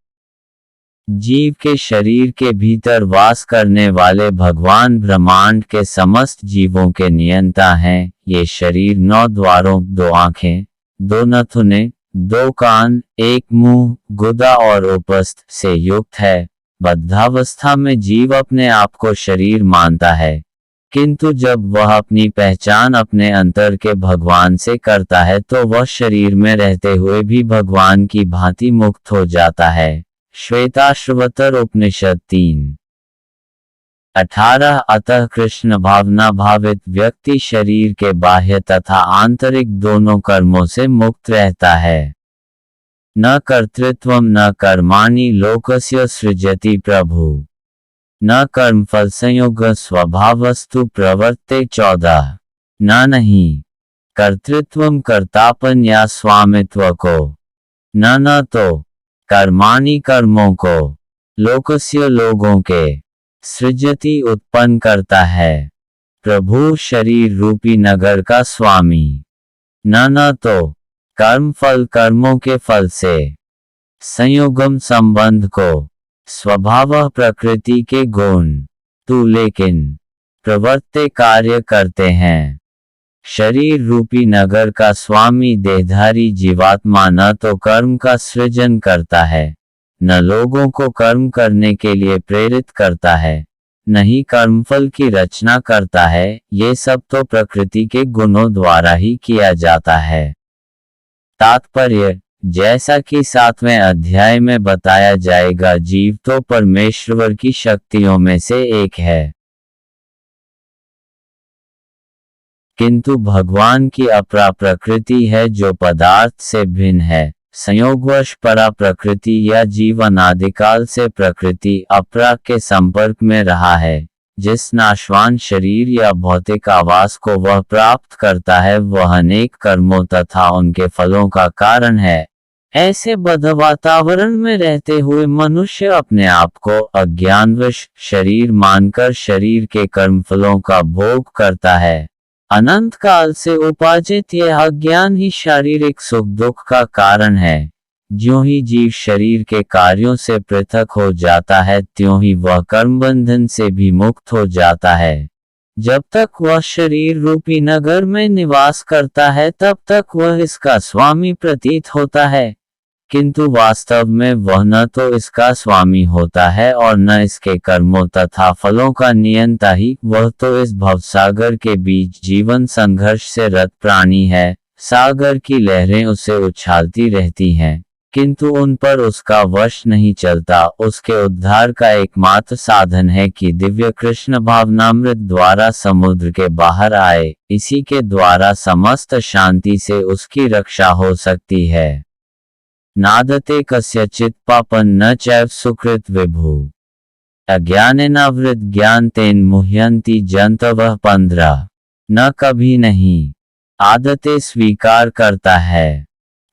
जीव के शरीर के भीतर वास करने वाले भगवान ब्रह्मांड के समस्त जीवों के नियंता हैं। ये शरीर 9 द्वारों, 2 आंखें, 2 नथुने, 2 कान, 1 मुंह, गुदा और उपस्थ से युक्त है। बद्धावस्था में जीव अपने आप को शरीर मानता है, किंतु जब वह अपनी पहचान अपने अंतर के भगवान से करता है तो वह शरीर में रहते हुए भी भगवान की भांति मुक्त हो जाता है। श्वेताश्वतर उपनिषद 3:18। अतः कृष्ण भावना भावित व्यक्ति शरीर के बाह्य तथा आंतरिक दोनों कर्मों से मुक्त रहता है। न कर्तृत्वम न कर्माणि लोकस्य सृजति प्रभु, न कर्मफल संयोग स्वभावस्तु प्रवर्ते 14। नहीं कर्तृत्वम कर्तापन या स्वामित्व को, न तो कर्माणि कर्मों को, लोकस्य लोगों के, सृजति उत्पन्न करता है, प्रभु शरीर रूपी नगर का स्वामी, न तो कर्म फल कर्मों के फल से, संयोगम संबंध को, स्वभाव प्रकृति के गुण, तू लेकिन प्रवर्ते कार्य करते हैं। शरीर रूपी नगर का स्वामी देहधारी जीवात्मा न तो कर्म का सृजन करता है, न लोगों को कर्म करने के लिए प्रेरित करता है, न ही कर्मफल की रचना करता है। ये सब तो प्रकृति के गुणों द्वारा ही किया जाता है। तात्पर्य, जैसा कि 7वें अध्याय में बताया जाएगा, जीव तो परमेश्वर की शक्तियों में से एक है, किंतु भगवान की अपरा प्रकृति है जो पदार्थ से भिन्न है। संयोगवश परा प्रकृति या जीवन आदिकाल से प्रकृति अपरा के संपर्क में रहा है। जिस नाशवान शरीर या भौतिक आवास को वह प्राप्त करता है वह अनेक कर्मों तथा उनके फलों का कारण है। ऐसे बद्ध वातावरण में रहते हुए मनुष्य अपने आप को अज्ञानवश शरीर मानकर शरीर के कर्मफलों का भोग करता है। अनंत काल से उपार्जित यह अज्ञान ही शारीरिक सुख दुख का कारण है। ज्यों ही जीव शरीर के कार्यों से पृथक हो जाता है त्यों ही वह कर्मबंधन से भी मुक्त हो जाता है। जब तक वह शरीर रूपी नगर में निवास करता है तब तक वह इसका स्वामी प्रतीत होता है, किंतु वास्तव में वह न तो इसका स्वामी होता है और न इसके कर्मों तथा फलों का नियंता ही। वह तो इस भवसागर के बीच जीवन संघर्ष से रत प्राणी है। सागर की लहरें उसे उछालती रहती हैं, किंतु उन पर उसका वश नहीं चलता। उसके उद्धार का एकमात्र साधन है कि दिव्य कृष्ण भावनामृत द्वारा समुद्र के बाहर आए। इसी के द्वारा समस्त शांति से उसकी रक्षा हो सकती है। नादते कस्यचित् पापं न चैव सुकृत विभु, अज्ञानेनावृत ज्ञान तेन मुह्यन्ति जन्तवः 15। न कभी नहीं आदते स्वीकार करता है,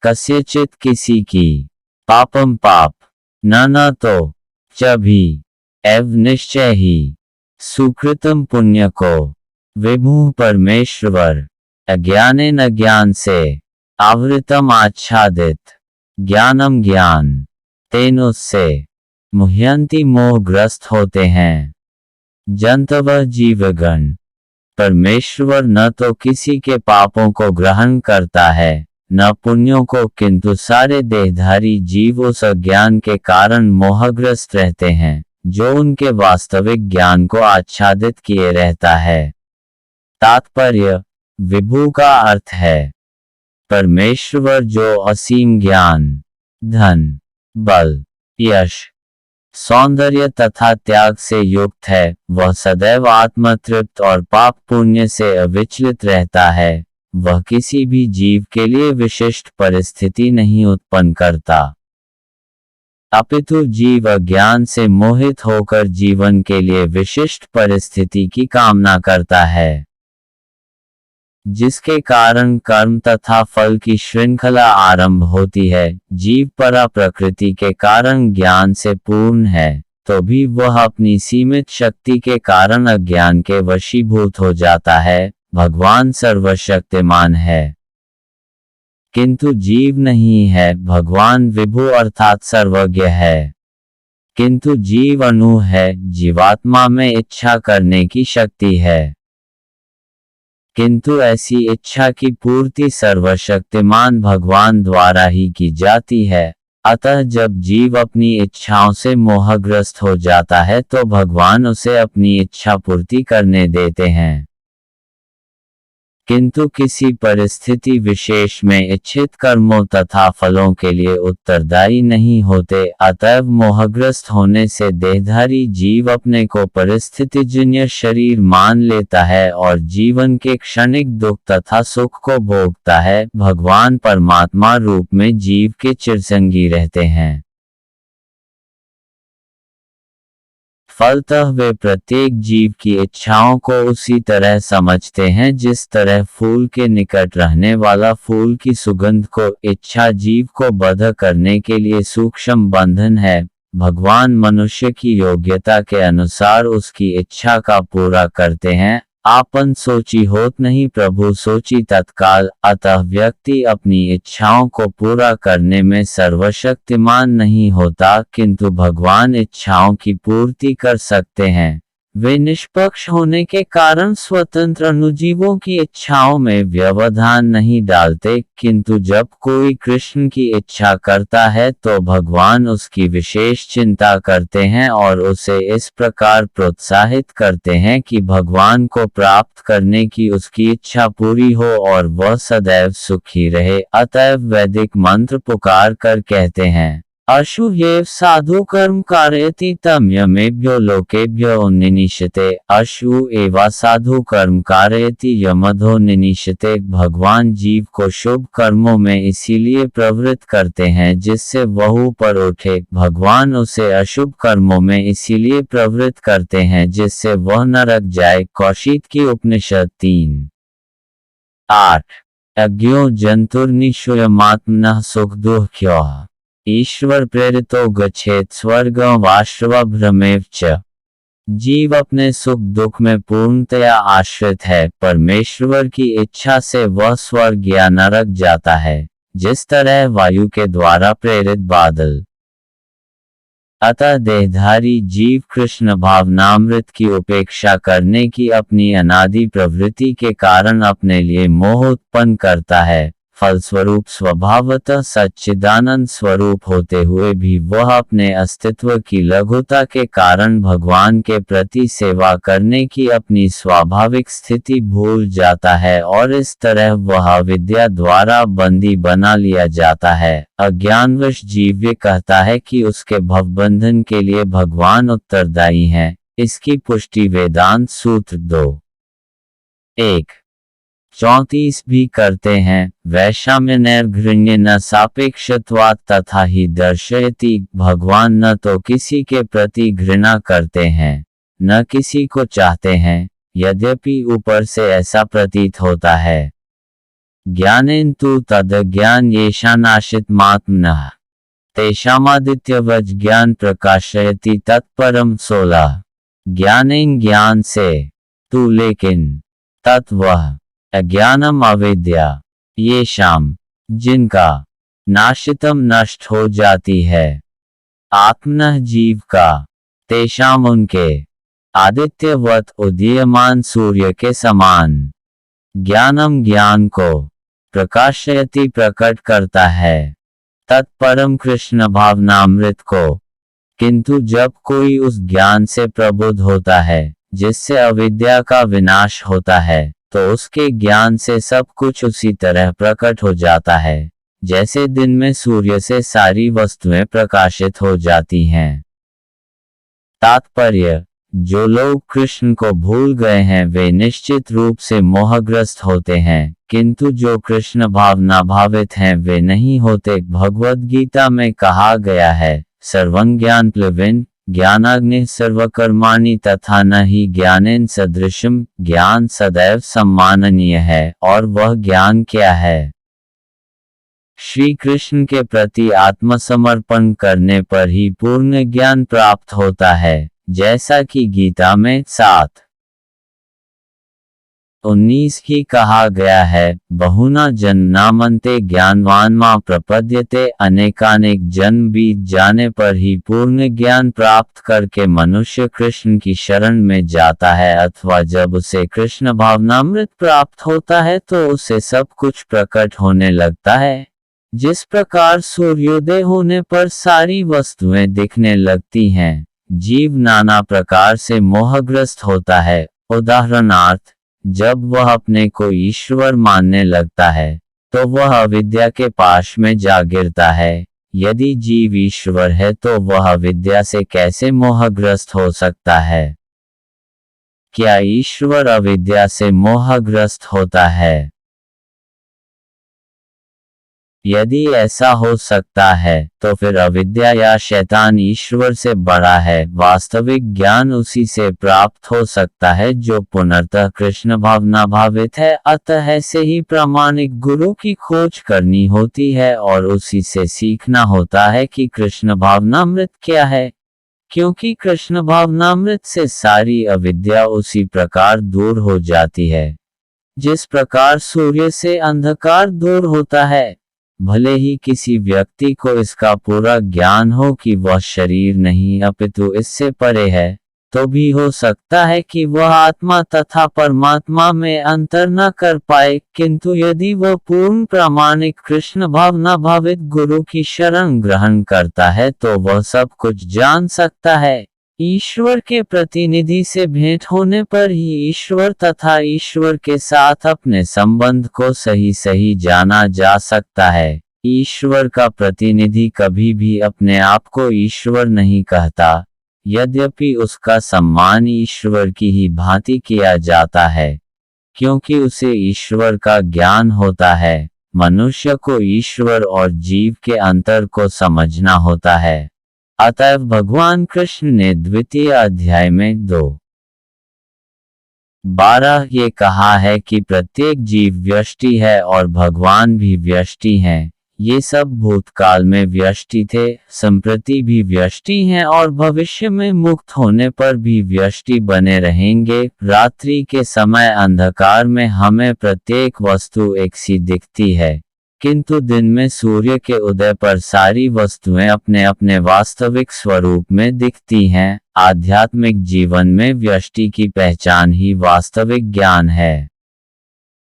कस्यचित् किसी की, पापम पाप, न तो, च भी, एव निश्चय ही, सुकृतम पुण्य को, विभु परमेश्वर, अज्ञानेन अज्ञान से, आवृतम आच्छादित, ज्ञानम ज्ञान, तेन उससे, मुह्यन्ति मोहग्रस्त होते हैं, जन्तवः जीवगण। परमेश्वर न तो किसी के पापों को ग्रहण करता है न पुण्यों को, किंतु सारे देहधारी जीव उस अज्ञान के कारण मोहग्रस्त रहते हैं जो उनके वास्तविक ज्ञान को आच्छादित किए रहता है। तात्पर्य, विभु का अर्थ है परमेश्वर जो असीम ज्ञान, धन, बल, यश, सौंदर्य तथा त्याग से युक्त है। वह सदैव आत्मतृप्त और पाप पुण्य से अविचलित रहता है। वह किसी भी जीव के लिए विशिष्ट परिस्थिति नहीं उत्पन्न करता। अपितु जीव अज्ञान से मोहित होकर जीवन के लिए विशिष्ट परिस्थिति की कामना करता है, जिसके कारण कर्म तथा फल की श्रृंखला आरंभ होती है। जीव परा प्रकृति के कारण ज्ञान से पूर्ण है, तो भी वह अपनी सीमित शक्ति के कारण अज्ञान के वशीभूत हो जाता है। भगवान सर्वशक्तिमान है, किंतु जीव नहीं है। भगवान विभु अर्थात सर्वज्ञ है, किंतु जीव अणु है। जीवात्मा में इच्छा करने की शक्ति है, किंतु ऐसी इच्छा की पूर्ति सर्वशक्तिमान भगवान द्वारा ही की जाती है। अतः जब जीव अपनी इच्छाओं से मोहग्रस्त हो जाता है तो भगवान उसे अपनी इच्छा पूर्ति करने देते हैं, किंतु किसी परिस्थिति विशेष में इच्छित कर्मों तथा फलों के लिए उत्तरदायी नहीं होते। अतएव मोहग्रस्त होने से देहधारी जीव अपने को परिस्थितिजन्य शरीर मान लेता है और जीवन के क्षणिक दुख तथा सुख को भोगता है। भगवान परमात्मा रूप में जीव के चिरसंगी रहते हैं, फलतः वे प्रत्येक जीव की इच्छाओं को उसी तरह समझते हैं जिस तरह फूल के निकट रहने वाला फूल की सुगंध को इच्छा जीव को बद्ध करने के लिए सूक्ष्म बंधन है। भगवान मनुष्य की योग्यता के अनुसार उसकी इच्छा का पूरा करते हैं। आपन सोची होत नहीं प्रभु सोची तत्काल। अतः व्यक्ति अपनी इच्छाओं को पूरा करने में सर्वशक्तिमान नहीं होता, किंतु भगवान इच्छाओं की पूर्ति कर सकते हैं। वे निष्पक्ष होने के कारण स्वतंत्र अनुजीवों की इच्छाओं में व्यवधान नहीं डालते, किंतु जब कोई कृष्ण की इच्छा करता है तो भगवान उसकी विशेष चिंता करते हैं और उसे इस प्रकार प्रोत्साहित करते हैं कि भगवान को प्राप्त करने की उसकी इच्छा पूरी हो और वह सदैव सुखी रहे। अतएव वैदिक मंत्र पुकार कर कहते हैं, अशु येव साधु कर्म कारयति तम यमेभ्यो लोकेभ्यो निनिश्यते। अशु एवा साधु कर्म कारयति यमधो निनिश्यते। भगवान जीव को शुभ कर्मों में इसीलिए प्रवृत्त करते हैं जिससे वह ऊपर उठे। भगवान उसे अशुभ कर्मों में इसीलिए प्रवृत्त करते हैं जिससे वह नरक जाए। कौशिक की उपनिषद 3:8। अज्ञो जंतुर्निश्चयमात्मनः सुख दुःख्योः ईश्वर प्रेरितो गच्छेत स्वर्गं वाश्रवभ्रमेव च। जीव अपने सुख दुख में पूर्णतया आश्रित है। परमेश्वर की इच्छा से वह स्वर्ग या नरक जाता है, जिस तरह वायु के द्वारा प्रेरित बादल। अतः देहधारी जीव कृष्ण भावनामृत की उपेक्षा करने की अपनी अनादि प्रवृत्ति के कारण अपने लिए मोह उत्पन्न करता है। फलस्वरूप स्वभावतः सच्चिदानंद स्वरूप होते हुए भी वह अपने अस्तित्व की लघुता के कारण भगवान के प्रति सेवा करने की अपनी स्वाभाविक स्थिति भूल जाता है और इस तरह वह अविद्या द्वारा बंदी बना लिया जाता है। अज्ञानवश जीव ये कहता है कि उसके भवबंधन के लिए भगवान उत्तरदायी हैं। इसकी पुष्टि वेदांत सूत्र 2:1-34 भी करते हैं। वैषम्यनैर्घृण्य न सापेक्षत्वात् तथा ही दर्शयति। भगवान न तो किसी के प्रति घृणा करते हैं, न किसी को चाहते हैं, यद्यपि ऊपर से ऐसा प्रतीत होता है। ज्ञानेन्तु तदज्ञान येषानाशितमात्मनः तेषामादित्यवज् ज्ञान प्रकाशयति तत्परम 16। ज्ञानेन ज्ञान से, तू लेकिन तत्वः अज्ञानम अविद्या ये शाम जिनका नाशितम नष्ट हो जाती है आत्मनः जीव का तेषाम उनके आदित्यवत उदीयमान सूर्य के समान ज्ञानम ज्ञान को प्रकाशयति प्रकट करता है तत्परम कृष्ण भावनामृत को। किंतु जब कोई उस ज्ञान से प्रबुद्ध होता है जिससे अविद्या का विनाश होता है तो उसके ज्ञान से सब कुछ उसी तरह प्रकट हो जाता है जैसे दिन में सूर्य से सारी वस्तुएं प्रकाशित हो जाती हैं। तात्पर्य, जो लोग कृष्ण को भूल गए हैं वे निश्चित रूप से मोहग्रस्त होते हैं, किंतु जो कृष्ण भावना भावित हैं वे नहीं होते। भगवद गीता में कहा गया है, सर्वं ज्ञान प्लविन ज्ञानाग्नि सर्वकर्माणि तथा न ही ज्ञानेन सदृशम। ज्ञान सदैव सम्माननीय है, और वह ज्ञान क्या है? श्री कृष्ण के प्रति आत्मसमर्पण करने पर ही पूर्ण ज्ञान प्राप्त होता है, जैसा कि गीता में 7:19 ही कहा गया है, बहुना जन्मनामन्ते ज्ञानवान मां प्रपद्यते। अनेकानेक जन्म बीत जाने पर ही पूर्ण ज्ञान प्राप्त करके मनुष्य कृष्ण की शरण में जाता है, अथवा जब उसे कृष्ण भावनामृत प्राप्त होता है तो उसे सब कुछ प्रकट होने लगता है। जिस प्रकार सूर्योदय होने पर सारी वस्तुएं दिखने लगती हैं, जीव नाना प्रकार से मोहग्रस्त होता है। उदाहरणार्थ, जब वह अपने को ईश्वर मानने लगता है, तो वह अविद्या के पाश में जा गिरता है। यदि जीव ईश्वर है तो वह अविद्या से कैसे मोहग्रस्त हो सकता है? क्या ईश्वर अविद्या से मोहग्रस्त होता है? यदि ऐसा हो सकता है, तो फिर अविद्या या शैतान ईश्वर से बड़ा है। वास्तविक ज्ञान उसी से प्राप्त हो सकता है जो पुनर्तः कृष्ण भावना भावित है। अतः ऐसे ही प्रामाणिक गुरु की खोज करनी होती है और उसी से सीखना होता है कि कृष्ण भावनामृत क्या है, क्योंकि कृष्ण भावनामृत से सारी अविद्या उसी प्रकार दूर हो जाती है जिस प्रकार सूर्य से अंधकार दूर होता है। भले ही किसी व्यक्ति को इसका पूरा ज्ञान हो कि वह शरीर नहीं अपितु इससे परे है, तो भी हो सकता है कि वह आत्मा तथा परमात्मा में अंतर न कर पाए, किंतु यदि वह पूर्ण प्रामाणिक कृष्ण भावना भावित गुरु की शरण ग्रहण करता है तो वह सब कुछ जान सकता है। ईश्वर के प्रतिनिधि से भेंट होने पर ही ईश्वर तथा ईश्वर के साथ अपने संबंध को सही सही जाना जा सकता है। ईश्वर का प्रतिनिधि कभी भी अपने आप को ईश्वर नहीं कहता, यद्यपि उसका सम्मान ईश्वर की ही भांति किया जाता है, क्योंकि उसे ईश्वर का ज्ञान होता है। मनुष्य को ईश्वर और जीव के अंतर को समझना होता है। अतएव भगवान कृष्ण ने द्वितीय अध्याय में 2:12 ये कहा है कि प्रत्येक जीव व्यष्टि है और भगवान भी व्यष्टि हैं। ये सब भूतकाल में व्यष्टि थे, संप्रति भी व्यष्टि हैं और भविष्य में मुक्त होने पर भी व्यष्टि बने रहेंगे। रात्रि के समय अंधकार में हमें प्रत्येक वस्तु एक सी दिखती है, किंतु दिन में सूर्य के उदय पर सारी वस्तुएं अपने अपने वास्तविक स्वरूप में दिखती हैं। आध्यात्मिक जीवन में व्यष्टि की पहचान ही वास्तविक ज्ञान है।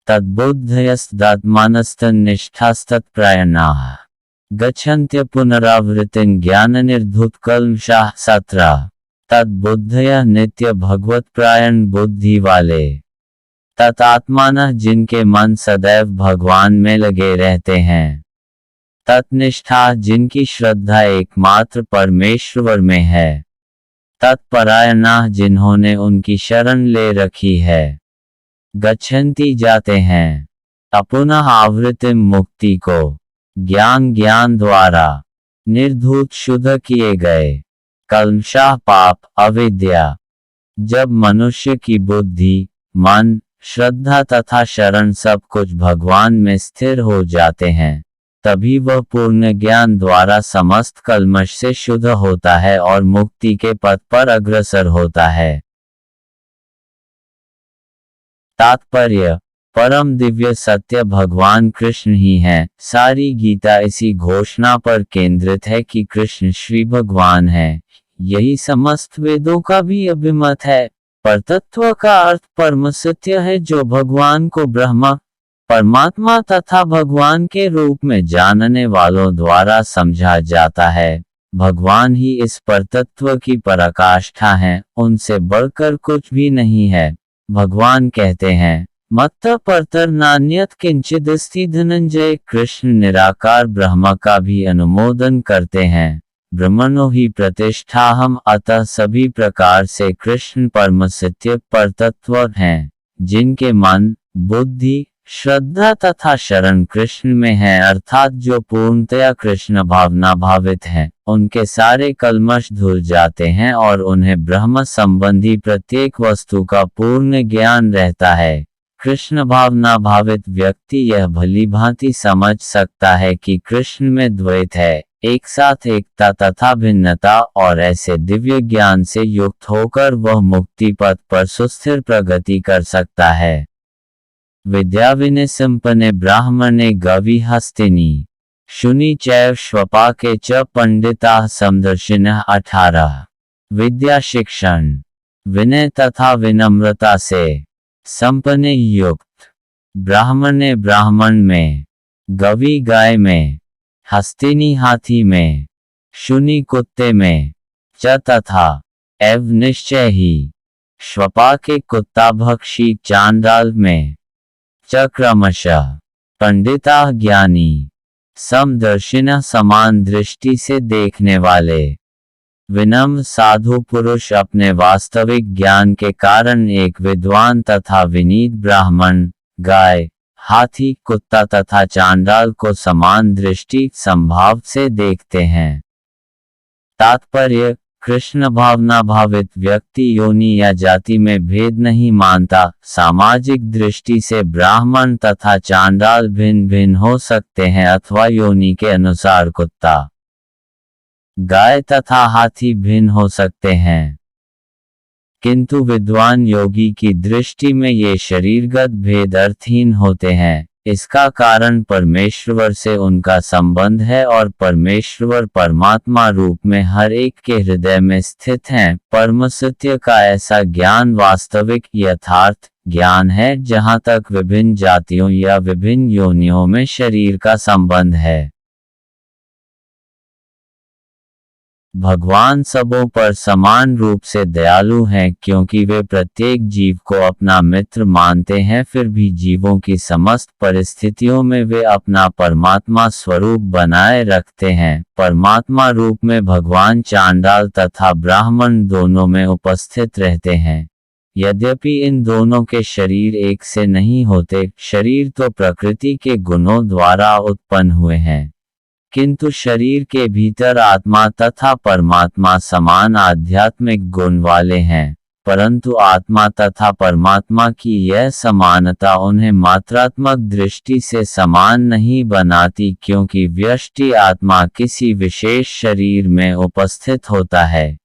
तद्बुद्धयस्तदात्मानस्तन्निष्ठास्तत्प्रयणाः गच्छन्त्य पुनरावृत्तिं ज्ञाननिर्धूतकल्मषाः 17। तद्बुद्धयः नित्य भगवत्प्रायण बुद्धि वाले। तत्आत्मानः जिनके मन सदैव भगवान में लगे रहते हैं। तत्निष्ठा जिनकी श्रद्धा एकमात्र परमेश्वर में है। तत्परायणाः जिन्होंने उनकी शरण ले रखी है। गच्छन्ति जाते हैं, अपुनः आवृत्तिम मुक्ति को, ज्ञान द्वारा निर्धूत शुद्ध किए गए। कल्मषाः पाप अविद्या। जब मनुष्य की बुद्धि, मन, श्रद्धा तथा शरण सब कुछ भगवान में स्थिर हो जाते हैं, तभी वह पूर्ण ज्ञान द्वारा समस्त कल्मष से शुद्ध होता है और मुक्ति के पथ पर अग्रसर होता है। तात्पर्य: परम दिव्य सत्य भगवान कृष्ण ही हैं। सारी गीता इसी घोषणा पर केंद्रित है कि कृष्ण श्री भगवान हैं। यही समस्त वेदों का भी अभिमत है। परतत्व का अर्थ परम सत्य है, जो भगवान को ब्रह्मा, परमात्मा तथा भगवान के रूप में जानने वालों द्वारा समझा जाता है। भगवान ही इस परतत्व की पराकाष्ठा हैं, उनसे बढ़कर कुछ भी नहीं है। भगवान कहते हैं, मत्तः परतर नान्यत् किंचिदस्ति धनंजय। कृष्ण निराकार ब्रह्म का भी अनुमोदन करते हैं। ब्रह्मणो ही प्रतिष्ठाहम्। अतः सभी प्रकार से कृष्ण परम सत्य परतत्व हैं, जिनके मन, बुद्धि, श्रद्धा तथा शरण कृष्ण में है, अर्थात जो पूर्णतया कृष्ण भावना भावित हैं, उनके सारे कल्मश धुल जाते हैं और उन्हें ब्रह्म संबंधी प्रत्येक वस्तु का पूर्ण ज्ञान रहता है। कृष्ण भावना भावित व्यक्ति यह भली भांति समझ सकता है कि कृष्ण में द्वैत है, एक साथ एकता तथा भिन्नता, और ऐसे दिव्य ज्ञान से युक्त होकर वह मुक्ति पथ पर सुस्थिर प्रगति कर सकता है। विद्याविनयसंपन्ने ब्राह्मणे गवि हस्तिनी शुनि चैव श्वपाके च पंडिताः समदर्शिनः। 18 विद्या शिक्षण, विनय तथा विनम्रता से संपन्न युक्त ब्राह्मणे ब्राह्मण में, गवि गाय में, हस्तिनी हाथी में, शुनि कुत्ते में, च तथा एव निश्चय ही श्वपाके कुत्ताभक्षी चांडाल में, च क्रमशः पंडिता ज्ञानी, समदर्शिना समान दृष्टि से देखने वाले, विनम्र साधु पुरुष अपने वास्तविक ज्ञान के कारण एक विद्वान तथा विनीत ब्राह्मण, गाय, हाथी, कुत्ता तथा चांडाल को समान दृष्टि संभाव से देखते हैं। तात्पर्य, कृष्ण भावना भावित व्यक्ति योनि या जाति में भेद नहीं मानता। सामाजिक दृष्टि से ब्राह्मण तथा चांडाल भिन्न भिन्न हो सकते हैं अथवा योनि के अनुसार कुत्ता, गाय तथा हाथी भिन्न हो सकते हैं, किंतु विद्वान योगी की दृष्टि में ये शरीरगत भेद अर्थहीन होते हैं। इसका कारण परमेश्वर से उनका संबंध है और परमेश्वर परमात्मा रूप में हर एक के हृदय में स्थित हैं। परम सत्य का ऐसा ज्ञान वास्तविक यथार्थ ज्ञान है जहाँ तक विभिन्न जातियों या विभिन्न योनियों में शरीर का संबंध है। भगवान सबों पर समान रूप से दयालु हैं क्योंकि वे प्रत्येक जीव को अपना मित्र मानते हैं। फिर भी जीवों की समस्त परिस्थितियों में वे अपना परमात्मा स्वरूप बनाए रखते हैं। परमात्मा रूप में भगवान चांडाल तथा ब्राह्मण दोनों में उपस्थित रहते हैं। यद्यपि इन दोनों के शरीर एक से नहीं होते, शरीर तो प्रकृति के गुणों द्वारा उत्पन्न हुए हैं, किंतु शरीर के भीतर आत्मा तथा परमात्मा समान आध्यात्मिक गुण वाले हैं। परंतु आत्मा तथा परमात्मा की यह समानता उन्हें मात्रात्मक दृष्टि से समान नहीं बनाती, क्योंकि व्यष्टि आत्मा किसी विशेष शरीर में उपस्थित होता है,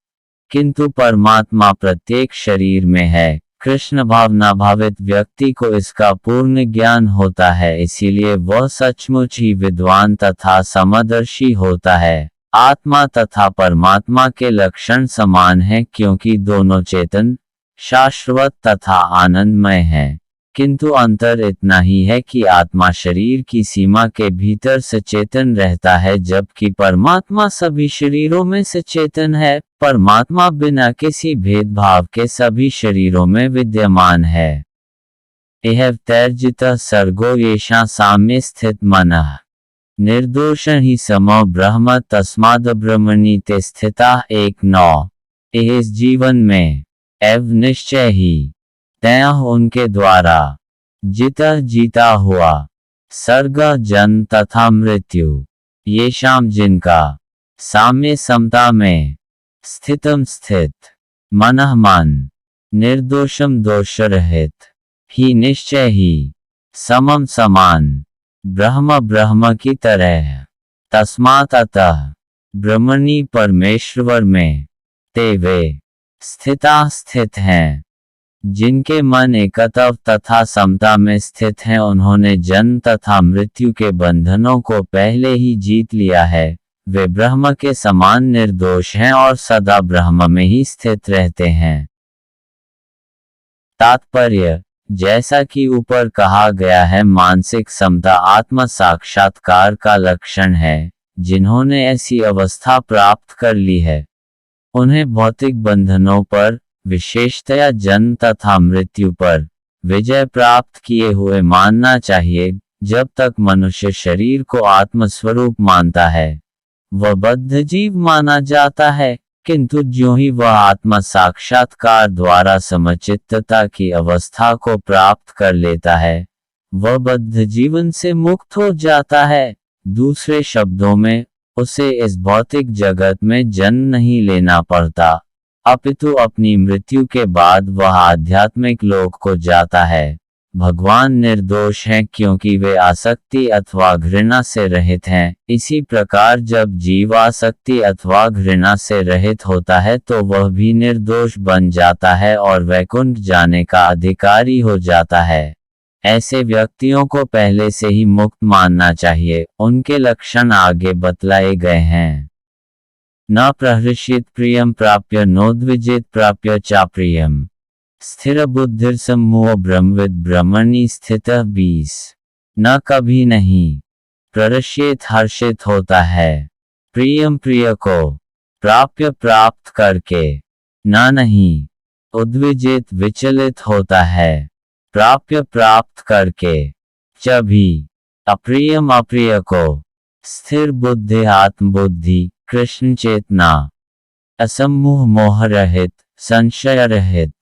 किंतु परमात्मा प्रत्येक शरीर में है। कृष्ण भावना भावित व्यक्ति को इसका पूर्ण ज्ञान होता है, इसीलिए वह सचमुच ही विद्वान तथा समदर्शी होता है। आत्मा तथा परमात्मा के लक्षण समान हैं क्योंकि दोनों चेतन, शाश्वत तथा आनंदमय हैं, किंतु अंतर इतना ही है कि आत्मा शरीर की सीमा के भीतर सचेतन रहता है, जबकि परमात्मा सभी शरीरों में सचेतन है। परमात्मा बिना किसी भेदभाव के सभी शरीरों में विद्यमान है। एह तैर्जितः सर्गो येषां साम्ये स्थित मनः निर्दोषं हि समो ब्रह्म तस्माद् ब्रह्मणि ते स्थिताः। 1-9 इस जीवन में एव निश्चय ही तय उनके द्वारा जितः जीता हुआ सर्ग जन्म तथा मृत्यु, ये शाम जिनका साम्य समता में स्थितम स्थित मनः मन निर्दोषम दोष रहित ही निश्चय ही समम समान ब्रह्म ब्रह्म की तरह तस्मात् अतः ब्रह्मणि परमेश्वर में ते वे स्थिता स्थित हैं। जिनके मन एकत्व तथा समता में स्थित हैं, उन्होंने जन्म तथा मृत्यु के बंधनों को पहले ही जीत लिया है। वे ब्रह्म के समान निर्दोष हैं और सदा ब्रह्म में ही स्थित रहते हैं। तात्पर्य, जैसा कि ऊपर कहा गया है, मानसिक समता आत्म साक्षात्कार का लक्षण है। जिन्होंने ऐसी अवस्था प्राप्त कर ली है, उन्हें भौतिक बंधनों पर, विशेषतया जन्म तथा मृत्यु पर विजय प्राप्त किए हुए मानना चाहिए। जब तक मनुष्य शरीर को आत्मस्वरूप मानता है, वह बद्ध जीव माना जाता है, किंतु ज्यों ही वह आत्म साक्षात्कार द्वारा समचित्तता की अवस्था को प्राप्त कर लेता है, वह बद्ध जीवन से मुक्त हो जाता है। दूसरे शब्दों में, उसे इस भौतिक जगत में जन्म नहीं लेना पड़ता, अपितु अपनी मृत्यु के बाद वह आध्यात्मिक लोक को जाता है। भगवान निर्दोष हैं क्योंकि वे आसक्ति अथवा घृणा से रहित हैं। इसी प्रकार जब जीव आसक्ति अथवा घृणा से रहित होता है तो वह भी निर्दोष बन जाता है और वैकुंठ जाने का अधिकारी हो जाता है। ऐसे व्यक्तियों को पहले से ही मुक्त मानना चाहिए। उनके लक्षण आगे बतलाए गए हैं। न प्रहृष्येत प्रियम प्राप्य नोद्विजेत प्राप्य चाप्रियम स्थिर बुद्धिर सम्मोह ब्रह्मविद ब्रह्मणि स्थितः 20। न कभी नहीं प्रहृष्येत हर्षित होता है, प्रियम प्रिय को, प्राप्य प्राप्त करके, न नहीं उद्विजेत विचलित होता है, प्राप्य प्राप्त करके, च भी अप्रियम अप्रिय को, स्थिर बुद्धि आत्मबुद्धि कृष्ण चेतना, असम्मोह मोह रहित संशय रहित,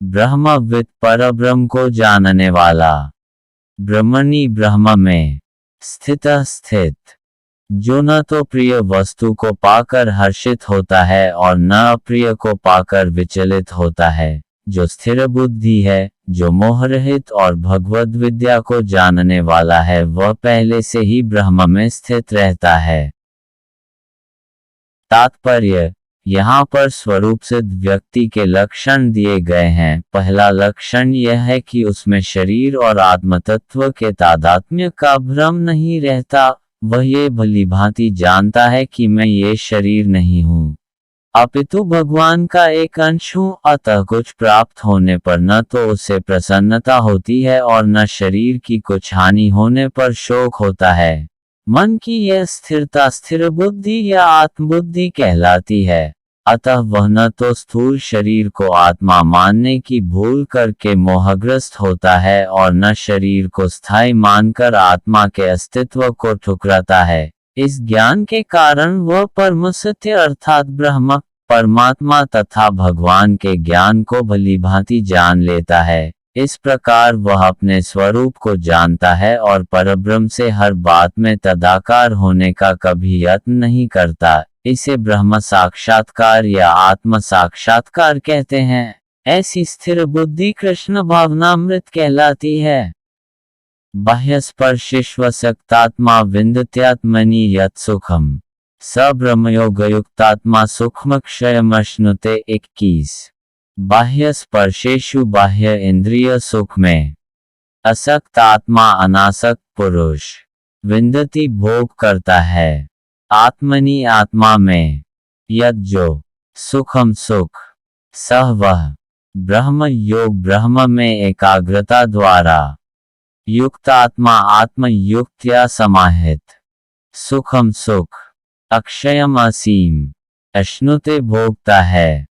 ब्रह्मविद परब्रह्म को जानने वाला, ब्रह्मणि ब्रह्म में, स्थित स्थित, जो न तो प्रिय वस्तु को पाकर हर्षित होता है और न अप्रिय को पाकर विचलित होता है, जो स्थिर बुद्धि है, जो मोह रहित और भगवद विद्या को जानने वाला है, वह पहले से ही ब्रह्म में स्थित रहता है। तात्पर्य, यहाँ पर स्वरूप सिद्ध व्यक्ति के लक्षण दिए गए हैं। पहला लक्षण यह है कि उसमें शरीर और आत्मतत्व के तादात्म्य का भ्रम नहीं रहता। वह ये भलीभांति जानता है कि मैं ये शरीर नहीं हूँ, अपितु भगवान का एक अंश हूँ। अतः कुछ प्राप्त होने पर न तो उसे प्रसन्नता होती है और न शरीर की कुछ हानि होने पर शोक होता है। मन की यह स्थिरता स्थिर बुद्धि या आत्मबुद्धि कहलाती है। अतः वह न तो स्थूल शरीर को आत्मा मानने की भूल करके मोहग्रस्त होता है और न शरीर को स्थायी मानकर आत्मा के अस्तित्व को ठुकराता है। इस ज्ञान के कारण वह परम सत्य अर्थात ब्रह्म, परमात्मा तथा भगवान के ज्ञान को भलीभांति जान लेता है। इस प्रकार वह अपने स्वरूप को जानता है और परब्रह्म से हर बात में तदाकार होने का कभी यत्न नहीं करता। इसे ब्रह्म साक्षात्कार या आत्म साक्षात्कार कहते हैं। ऐसी स्थिर बुद्धि कृष्ण भावनामृत कहलाती है। बाह्य स्पर्शिष्वसक्तात्मा विन्दत्यात्मनि यत् सुखम स ब्रह्मयोगयुक्तात्मा सूक्ष्मक्षयमश्नुते 21। बाह्य स्पर्शेषु बाह्य इंद्रिय सुख में असक्त आत्मा अनासक्त पुरुष विन्दति भोग करता है, आत्मनि आत्मा में, यत् जो सुखम सुख, सह वह ब्रह्म योग ब्रह्म में एकाग्रता द्वारा युक्त आत्मा आत्म युक्त या समाहित, सुखम सुख, अक्षयम असीम, अश्नुते भोगता है।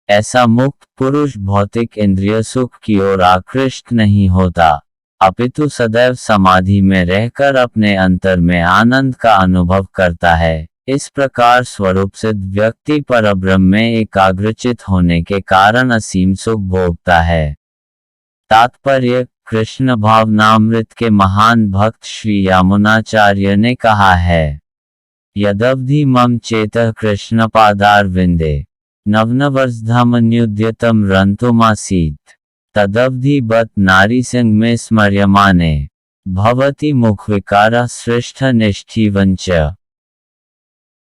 ऐसा मुक्त पुरुष भौतिक इंद्रिय सुख की ओर आकृष्ट नहीं होता, अपितु सदैव समाधि में रहकर अपने अंतर में आनंद का अनुभव करता है। इस प्रकार स्वरूप सिद्ध व्यक्ति परब्रह्म में एकाग्रचित होने के कारण असीम सुख भोगता है। तात्पर्य, कृष्ण भावनामृत के महान भक्त श्री यामुनाचार्य ने कहा है, यदवधि मम चेतः कृष्ण पादारविंदे नवनवर्षधामन्युद्यतम रंतुमासीत तदवधि बत नारी संग में स्मर्यमाने भवति मुख विकारा श्रेष्ठ निष्ठीवंच।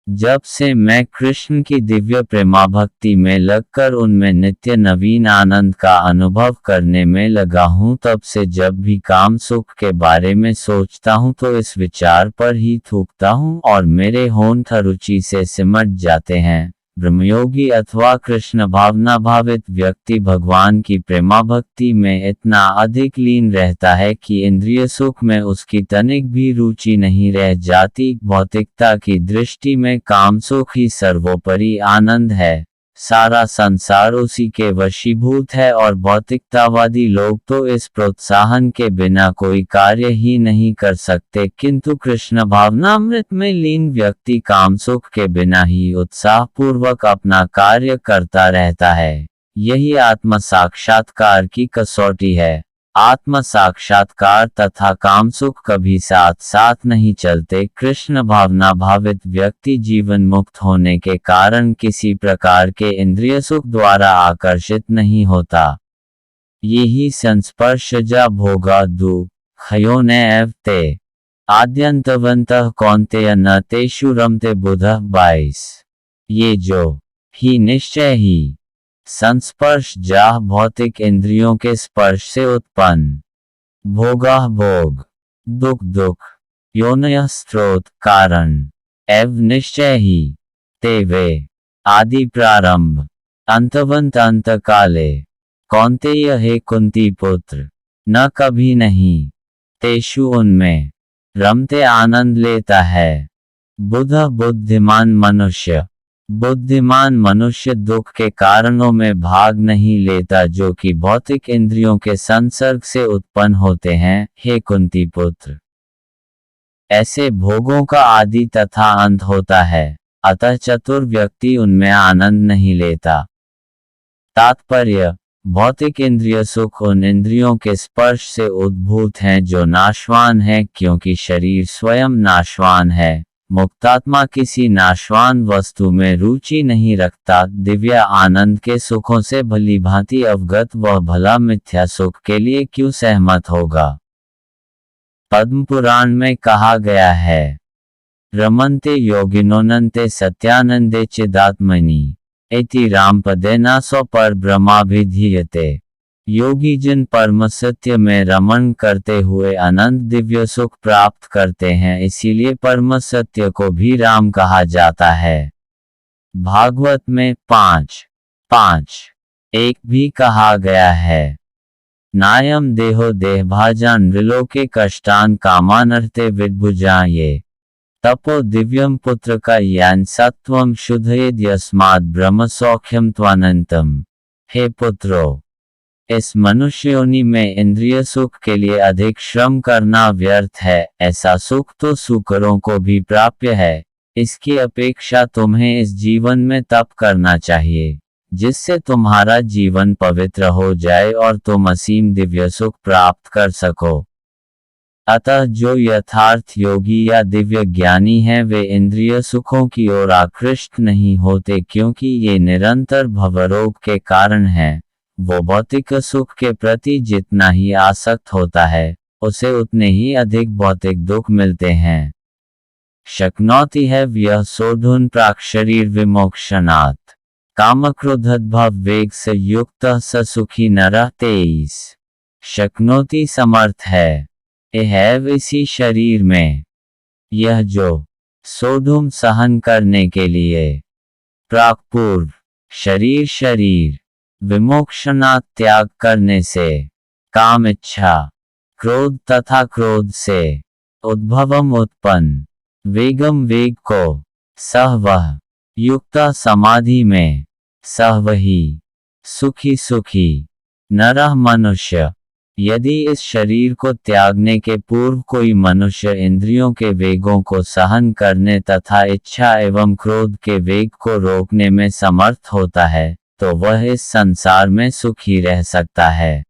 जब से मैं कृष्ण की दिव्य प्रेमा भक्ति में लगकर उनमें नित्य नवीन आनंद का अनुभव करने में लगा हूँ, तब से जब भी काम सुख के बारे में सोचता हूँ तो इस विचार पर ही थूकता हूँ और मेरे होंठ रुचि से सिमट जाते हैं। ब्रह्मयोगी अथवा कृष्ण भावना भावित व्यक्ति भगवान की प्रेमा भक्ति में इतना अधिक लीन रहता है कि इंद्रिय सुख में उसकी तनिक भी रुचि नहीं रह जाती। भौतिकता की दृष्टि में काम सुख ही सर्वोपरि आनंद है, सारा संसार उसी के वशीभूत है और भौतिकतावादी लोग तो इस प्रोत्साहन के बिना कोई कार्य ही नहीं कर सकते, किंतु कृष्ण भावनामृत में लीन व्यक्ति काम सुख के बिना ही उत्साहपूर्वक अपना कार्य करता रहता है। यही आत्म साक्षात्कार की कसौटी है। आत्म साक्षात्कार तथा कामसुख कभी साथ साथ नहीं चलते। कृष्ण भावना भावित व्यक्ति जीवन मुक्त होने के कारण किसी प्रकार के इंद्रिय सुख द्वारा आकर्षित नहीं होता। यही संस्पर्शजा भोगा दुःखयो न एव ते आद्यंतवन्तः कौन्तेय न तेषु रमते बुधः 22। ये जो ही निश्चय ही संस्पर्श जाह भौतिक इंद्रियों के स्पर्श से उत्पन्न, भोगाह भोग, दुख दुख, योनयः स्रोत कारण, एव निश्चय ही ते वे आदि प्रारंभ, अंतवंत अंत काले, कौन्तेय हे कुंती पुत्र, न कभी नहीं, तेषु उनमें, रमते आनंद लेता है, बुध बुद्धिमान मनुष्य, बुद्धिमान मनुष्य दुख के कारणों में भाग नहीं लेता जो कि भौतिक इंद्रियों के संसर्ग से उत्पन्न होते हैं। हे कुंती पुत्र, ऐसे भोगों का आदि तथा अंत होता है, अतः चतुर व्यक्ति उनमें आनंद नहीं लेता। तात्पर्य, भौतिक इंद्रिय सुख उन इंद्रियों के स्पर्श से उद्भूत हैं जो नाशवान है, क्योंकि शरीर स्वयं नाशवान है। मुक्तात्मा किसी नाशवान वस्तु में रुचि नहीं रखता। दिव्य आनंद के सुखों से भली भांति अवगत वह भला मिथ्या सुख के लिए क्यों सहमत होगा। पद्म पुराण में कहा गया है, रमन्ते योगिनोनन्ते सत्यानंदे चिदात्मनि इति रामपदेनासो पर ब्रह्माभिधीयते। योगी जन परम सत्य में रमण करते हुए अनंत दिव्य सुख प्राप्त करते हैं, इसीलिए परम सत्य को भी राम कहा जाता है। भागवत में 5:5 भी कहा गया है, नायम देहो देहभाजान नृलोके कष्टान कामानर्थे विद्भुजाये तपो दिव्यम पुत्र का यान सत्वम शुद्धयेद यस्माद् ब्रह्म सौख्यम त्वानंतम। हे पुत्रो, इस मनुष्य योनि में इंद्रिय सुख के लिए अधिक श्रम करना व्यर्थ है। ऐसा सुख तो सूकरों को भी प्राप्य है। इसकी अपेक्षा तुम्हें इस जीवन में तप करना चाहिए, जिससे तुम्हारा जीवन पवित्र हो जाए और तुम असीम दिव्य सुख प्राप्त कर सको। अतः जो यथार्थ योगी या दिव्य ज्ञानी हैं वे इंद्रिय सुखों की ओर आकृष्ट नहीं होते, क्योंकि ये निरंतर भवरोग के कारण हैं। वो भौतिक सुख के प्रति जितना ही आसक्त होता है, उसे उतने ही अधिक भौतिक दुख मिलते हैं। शक्नोति है व्यः सोढुन प्राक् शरीर विमोक्षणात् कामक्रोधोद्भव वेग से युक्त स सुखी नरः 23। शक्नोति समर्थ है, एहैव इसी शरीर में, यह जो सोढुम सहन करने के लिए, प्राक पूर्व शरीर विमोक्षणात् त्याग करने से, काम इच्छा क्रोध तथा क्रोध से, उद्भवम उत्पन्न, वेगम वेग को, सह वह, युक्ता समाधि में, सह वही, सुखी नरः मनुष्य। यदि इस शरीर को त्यागने के पूर्व कोई मनुष्य इंद्रियों के वेगों को सहन करने तथा इच्छा एवं क्रोध के वेग को रोकने में समर्थ होता है, तो वह इस संसार में सुखी रह सकता है।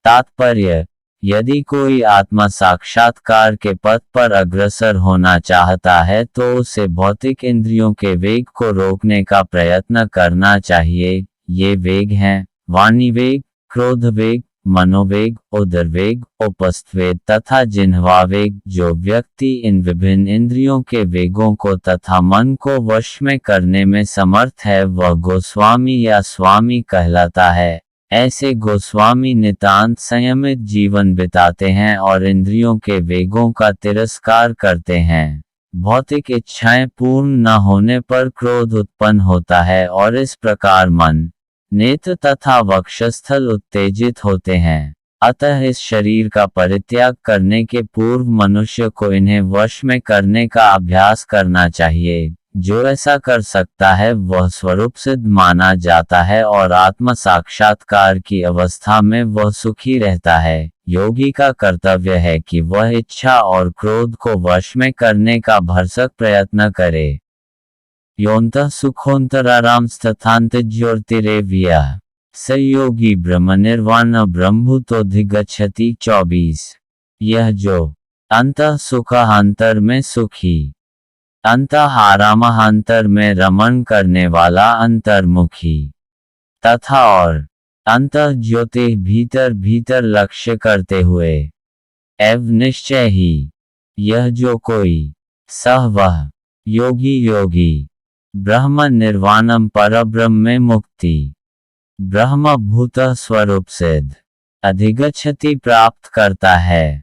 तात्पर्य, यदि कोई आत्मा साक्षात्कार के पथ पर अग्रसर होना चाहता है तो उसे भौतिक इंद्रियों के वेग को रोकने का प्रयत्न करना चाहिए। ये वेग हैं वाणी वेग, क्रोध वेग, मनोवेग, उदरवेग, उपस्थवेग तथा जिह्वावेग। जो व्यक्ति इन विभिन्न इंद्रियों के वेगों को तथा मन को वश में करने में समर्थ है वह गोस्वामी या स्वामी कहलाता है। ऐसे गोस्वामी नितांत संयमित जीवन बिताते हैं और इंद्रियों के वेगों का तिरस्कार करते हैं। भौतिक इच्छाएं पूर्ण न होने पर क्रोध उत्पन्न होता है और इस प्रकार मन, नेत्र तथा वक्षस्थल उत्तेजित होते हैं। अतः इस शरीर का परित्याग करने के पूर्व मनुष्य को इन्हें वश में करने का अभ्यास करना चाहिए। जो ऐसा कर सकता है वह स्वरूप सिद्ध माना जाता है और आत्म साक्षात्कार की अवस्था में वह सुखी रहता है। योगी का कर्तव्य है कि वह इच्छा और क्रोध को वश में करने का भरसक प्रयत्न करे। योन्तः सुखोन्तराराम तथान्तज्योतिरेव्यः संयोगी ब्रह्मनिर्वाण ब्रह्मभूतोऽधिगच्छति। 24 यह जो अंतः सुखः अंतर में सुखी, अंतः आरामः अंतर में रमण करने वाला अंतर्मुखी, तथा और अंतः ज्योति भीतर भीतर लक्ष्य करते हुए, एव निश्चय ही यह जो कोई सह वह योगी योगी ब्रह्म निर्वाणम परब्रह्म में मुक्ति ब्रह्म भूत स्वरूप सिद्ध अधिगच्छति प्राप्त करता है,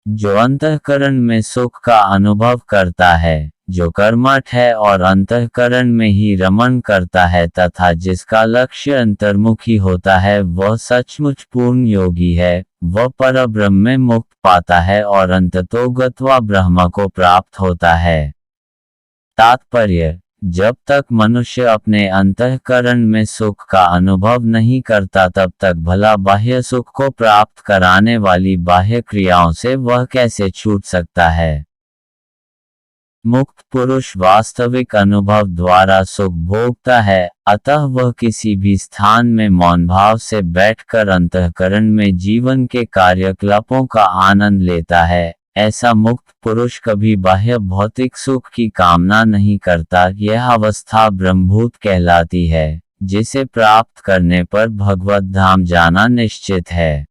जो अंतःकरण में सुख का अनुभव करता है, जो कर्मठ है और अंतःकरण में ही रमण करता है तथा जिसका लक्ष्य अंतर्मुखी होता है, वह सचमुच पूर्ण योगी है, वह परब्रह्म में मुक्त पाता है और अंततो गत्वा ब्रह्म को प्राप्त होता है। तात्पर्य, जब तक मनुष्य अपने अंतःकरण में सुख का अनुभव नहीं करता तब तक भला बाह्य सुख को प्राप्त कराने वाली बाह्य क्रियाओं से वह कैसे छूट सकता है। मुक्त पुरुष वास्तविक अनुभव द्वारा सुख भोगता है, अतः वह किसी भी स्थान में मौन भाव से बैठकर अंतःकरण में जीवन के कार्यकलापों का आनंद लेता है। ऐसा मुक्त पुरुष कभी बाह्य भौतिक सुख की कामना नहीं करता। यह अवस्था ब्रह्मभूत कहलाती है, जिसे प्राप्त करने पर भगवत धाम जाना निश्चित है।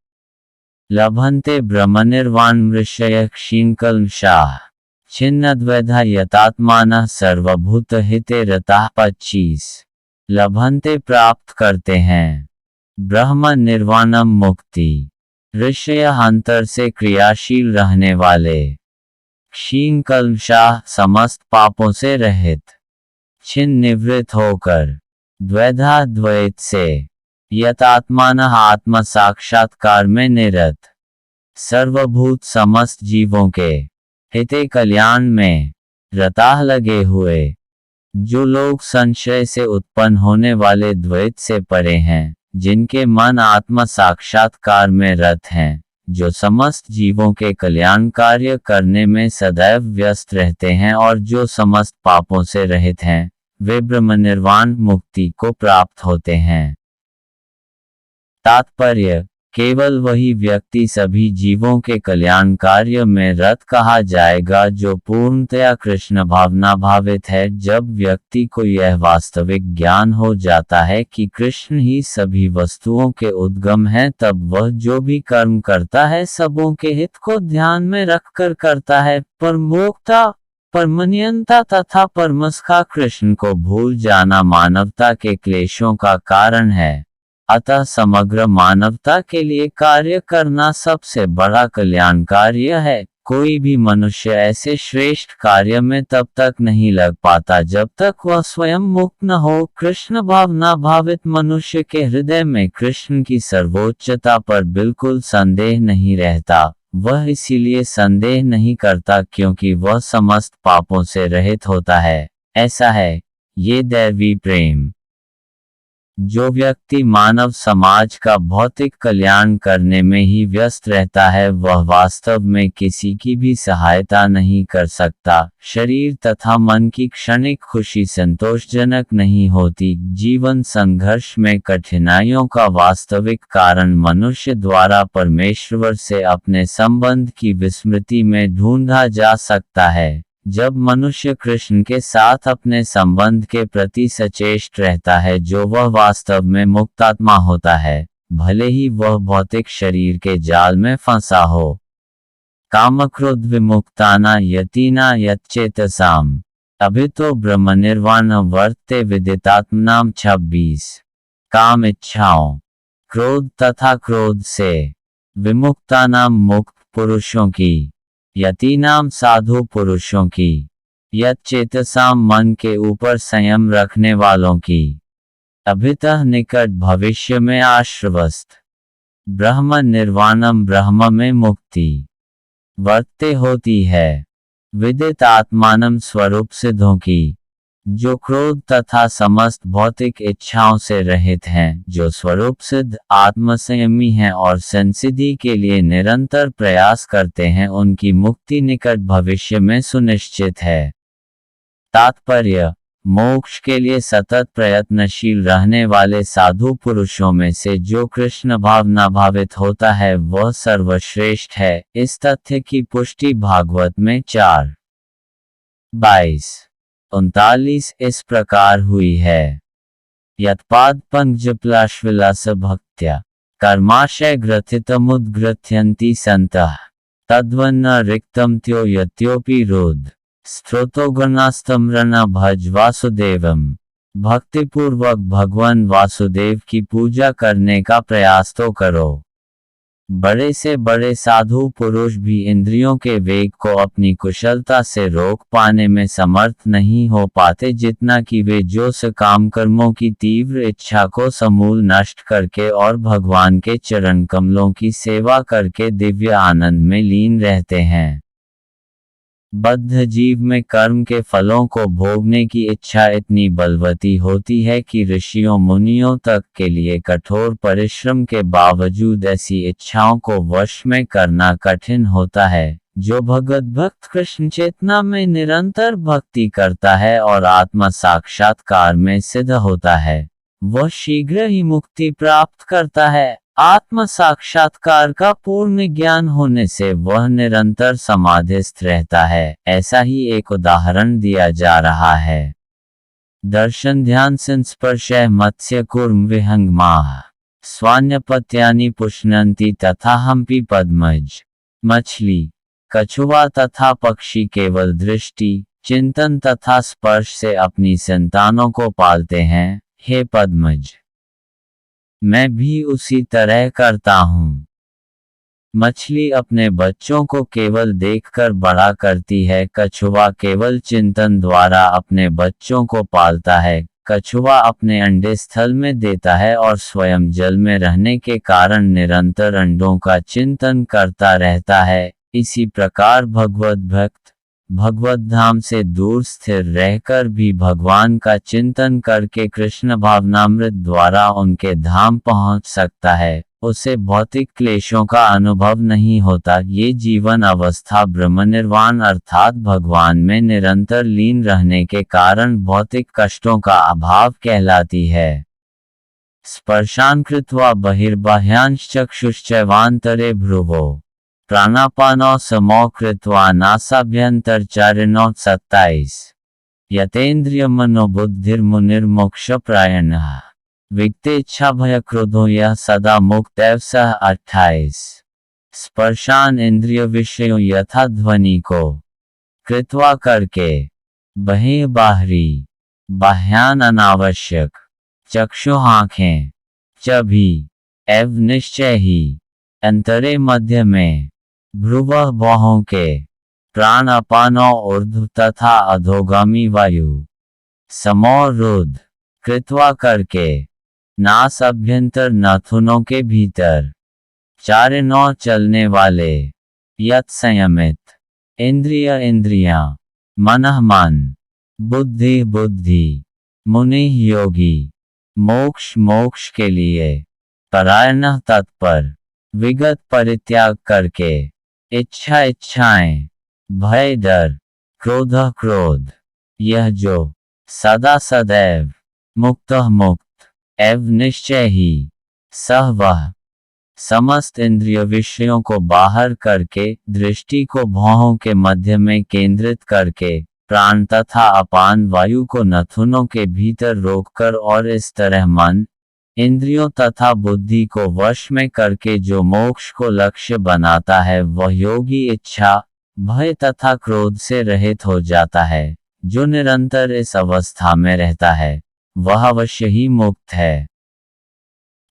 लभन्ते ब्रह्मनिर्वाणं ऋषयः क्षीणकल्मषाः छिन्नद्वैधा यतात्मानः सर्वभूतहिते रताः। 25 लभन्ते प्राप्त करते हैं ब्रह्म निर्वाणम मुक्ति, ऋषय अंतर से क्रियाशील रहने वाले, क्षीण कल्मषाः समस्त पापों से रहित, छिन्न निवृत्त होकर, द्वैधा द्वैत से, यतात्मानः आत्म साक्षात्कार में निरत, सर्वभूत समस्त जीवों के हिते कल्याण में रताह लगे हुए, जो लोग संशय से उत्पन्न होने वाले द्वैत से परे हैं, जिनके मन आत्म साक्षात्कार में रत हैं, जो समस्त जीवों के कल्याण कार्य करने में सदैव व्यस्त रहते हैं और जो समस्त पापों से रहित हैं, वे ब्रह्मनिर्वाण मुक्ति को प्राप्त होते हैं। तात्पर्य, केवल वही व्यक्ति सभी जीवों के कल्याण कार्य में रत कहा जाएगा जो पूर्णतया कृष्ण भावना भावित है। जब व्यक्ति को यह वास्तविक ज्ञान हो जाता है कि कृष्ण ही सभी वस्तुओं के उद्गम हैं, तब वह जो भी कर्म करता है सबों के हित को ध्यान में रखकर करता है। परमोक्ता, परमनियंता तथा परमसखा कृष्ण को भूल जाना मानवता के क्लेशों का कारण है। अतः समग्र मानवता के लिए कार्य करना सबसे बड़ा कल्याण कार्य है। कोई भी मनुष्य ऐसे श्रेष्ठ कार्य में तब तक नहीं लग पाता जब तक वह स्वयं मुक्त न हो। कृष्ण भावना भावित मनुष्य के हृदय में कृष्ण की सर्वोच्चता पर बिल्कुल संदेह नहीं रहता। वह इसीलिए संदेह नहीं करता क्योंकि वह समस्त पापों से रहित होता है। ऐसा है ये दैवी प्रेम। जो व्यक्ति मानव समाज का भौतिक कल्याण करने में ही व्यस्त रहता है, वह वास्तव में किसी की भी सहायता नहीं कर सकता। शरीर तथा मन की क्षणिक खुशी संतोषजनक नहीं होती। जीवन संघर्ष में कठिनाइयों का वास्तविक कारण मनुष्य द्वारा परमेश्वर से अपने संबंध की विस्मृति में ढूंढा जा सकता है। जब मनुष्य कृष्ण के साथ अपने संबंध के प्रति सचेष्ट रहता है, जो वह वास्तव में मुक्तात्मा होता है, भले ही वह भौतिक शरीर के जाल में फंसा हो। कामक्रोध विमुक्ताना यतीना यच्चेतसाम अभितो ब्रह्मनिर्वाण वर्तते विदितात्मनाम। 26 काम इच्छाओं, क्रोध तथा क्रोध से विमुक्तानाम मुक्त पुरुषों की, यतीनाम साधु पुरुषों की, यच्चेतसाम मन के ऊपर संयम रखने वालों की, अभितः निकट भविष्य में आश्रवस्त, ब्रह्म निर्वाणम ब्रह्म में मुक्ति वर्तते होती है, विदित आत्मानम स्वरूप सिद्धों की, जो क्रोध तथा समस्त भौतिक इच्छाओं से रहित हैं, जो स्वरूप सिद्ध आत्मसंयमी हैं और संसिद्धि के लिए निरंतर प्रयास करते हैं, उनकी मुक्ति निकट भविष्य में सुनिश्चित है। तात्पर्य, मोक्ष के लिए सतत प्रयत्नशील रहने वाले साधु पुरुषों में से जो कृष्ण भावना भावित होता है वह सर्वश्रेष्ठ है। इस तथ्य की पुष्टि भागवत में 4:22-39 इस प्रकार हुई है। यत्पाद पंकजप्लाश्विलास भक्त्या कर्माशय ग्रथितमुद्ग्रथ्यन्ति सन्तः तद्वन्न रिक्तम त्यो यत्योपि रोध स्त्रोतोगणास्तम्रना भज वासुदेवम। भक्तिपूर्वक भगवान वासुदेव की पूजा करने का प्रयास तो करो। बड़े से बड़े साधु पुरुष भी इंद्रियों के वेग को अपनी कुशलता से रोक पाने में समर्थ नहीं हो पाते जितना कि वे जो काम कर्मों की तीव्र इच्छा को समूल नष्ट करके और भगवान के चरण कमलों की सेवा करके दिव्य आनंद में लीन रहते हैं। बद्ध जीव में कर्म के फलों को भोगने की इच्छा इतनी बलवती होती है कि ऋषियों मुनियों तक के लिए कठोर परिश्रम के बावजूद ऐसी इच्छाओं को वश में करना कठिन होता है। जो भगवत भक्त कृष्ण चेतना में निरंतर भक्ति करता है और आत्मा साक्षात्कार में सिद्ध होता है वह शीघ्र ही मुक्ति प्राप्त करता है। आत्म साक्षात्कार का पूर्ण ज्ञान होने से वह निरंतर समाधिस्थ रहता है। ऐसा ही एक उदाहरण दिया जा रहा है। दर्शन ध्यान संस्पर्शः मत्स्य कूर्म विहंगमाः स्वान्यपत्यानि पुष्णन्ति तथा हम्पि पद्मज। मछली कछुआ तथा पक्षी केवल दृष्टि चिंतन तथा स्पर्श से अपनी संतानों को पालते हैं। हे पद्मज मैं भी उसी तरह करता हूँ। मछली अपने बच्चों को केवल देखकर बड़ा करती है। कछुआ केवल चिंतन द्वारा अपने बच्चों को पालता है। कछुआ अपने अंडे स्थल में देता है और स्वयं जल में रहने के कारण निरंतर अंडों का चिंतन करता रहता है। इसी प्रकार भगवत भक्त भगवत धाम से दूर स्थिर रहकर भी भगवान का चिंतन करके कृष्ण भावनामृत द्वारा उनके धाम पहुंच सकता है। उसे भौतिक क्लेशों का अनुभव नहीं होता। ये जीवन अवस्था ब्रह्मनिर्वाण अर्थात भगवान में निरंतर लीन रहने के कारण भौतिक कष्टों का अभाव कहलाती है। स्पर्शान कृत्वा बहिर्बाह्यांश्चक्षुश्चैवान्तरे भ्रुवो प्राणापानो समो कृत्वा नासाभ्यन्तरचारिणो 27 यतेन्द्रिय मनोबुद्धिर्मुनिर्मोक्षप्रायणः विगतेच्छा भय क्रोधो यः सदा मुक्तैव सः 28 स्पर्शान इंद्रिय विषयों यथा ध्वनि को कृत्वा करके बहिः बाहरी बाह्यान अनावश्यक चक्षु आँखें च भी एव निश्चय ही अंतरे मध्य में भ्रुवः बाहों के प्राण अपानो ऊर्ध्व तथा अधोगामी वायु समो रुद्ध कृत्वा करके नास अभ्यंतर नाथुनों के भीतर चारिणों चलने वाले यत संयमित इंद्रिय इंद्रियां मनः मन बुद्धि बुद्धि मुनि योगी मोक्ष मोक्ष के लिए परायणः तत्पर विगत परित्याग करके इच्छा इच्छाएं भय डर क्रोध क्रोध यह जो सदा सदैव मुक्त मुक्त एव निश्चय ही सह वह समस्त इंद्रिय विषयों को बाहर करके दृष्टि को भौहों के मध्य में केंद्रित करके प्राण तथा अपान वायु को नथुनों के भीतर रोककर और इस तरह मन इंद्रियों तथा बुद्धि को वश में करके जो मोक्ष को लक्ष्य बनाता है वह योगी इच्छा भय तथा क्रोध से रहित हो जाता है। जो निरंतर इस अवस्था में रहता है वह अवश्य ही मुक्त है।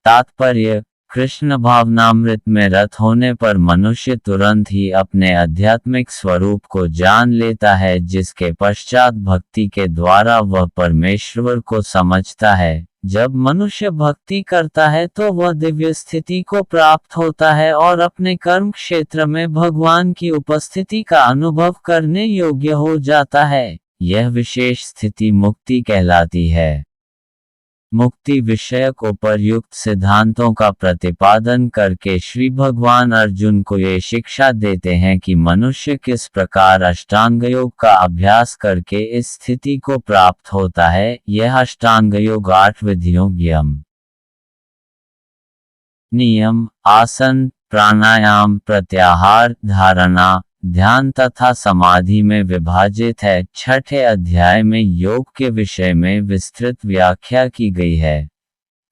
तात्पर्य कृष्ण भावनामृत में रत होने पर मनुष्य तुरंत ही अपने आध्यात्मिक स्वरूप को जान लेता है जिसके पश्चात भक्ति के द्वारा वह परमेश्वर को समझता है। जब मनुष्य भक्ति करता है तो वह दिव्य स्थिति को प्राप्त होता है और अपने कर्म क्षेत्र में भगवान की उपस्थिति का अनुभव करने योग्य हो जाता है। यह विशेष स्थिति मुक्ति कहलाती है। मुक्ति विषयक उपर्युक्त सिद्धांतों का प्रतिपादन करके श्री भगवान अर्जुन को ये शिक्षा देते हैं कि मनुष्य किस प्रकार अष्टांग योग का अभ्यास करके इस स्थिति को प्राप्त होता है। यह अष्टांग योग 8 विधियों नियम, आसन, प्राणायाम, प्रत्याहार, धारणा, ध्यान तथा समाधि में विभाजित है। छठे अध्याय में योग के विषय में विस्तृत व्याख्या की गई है।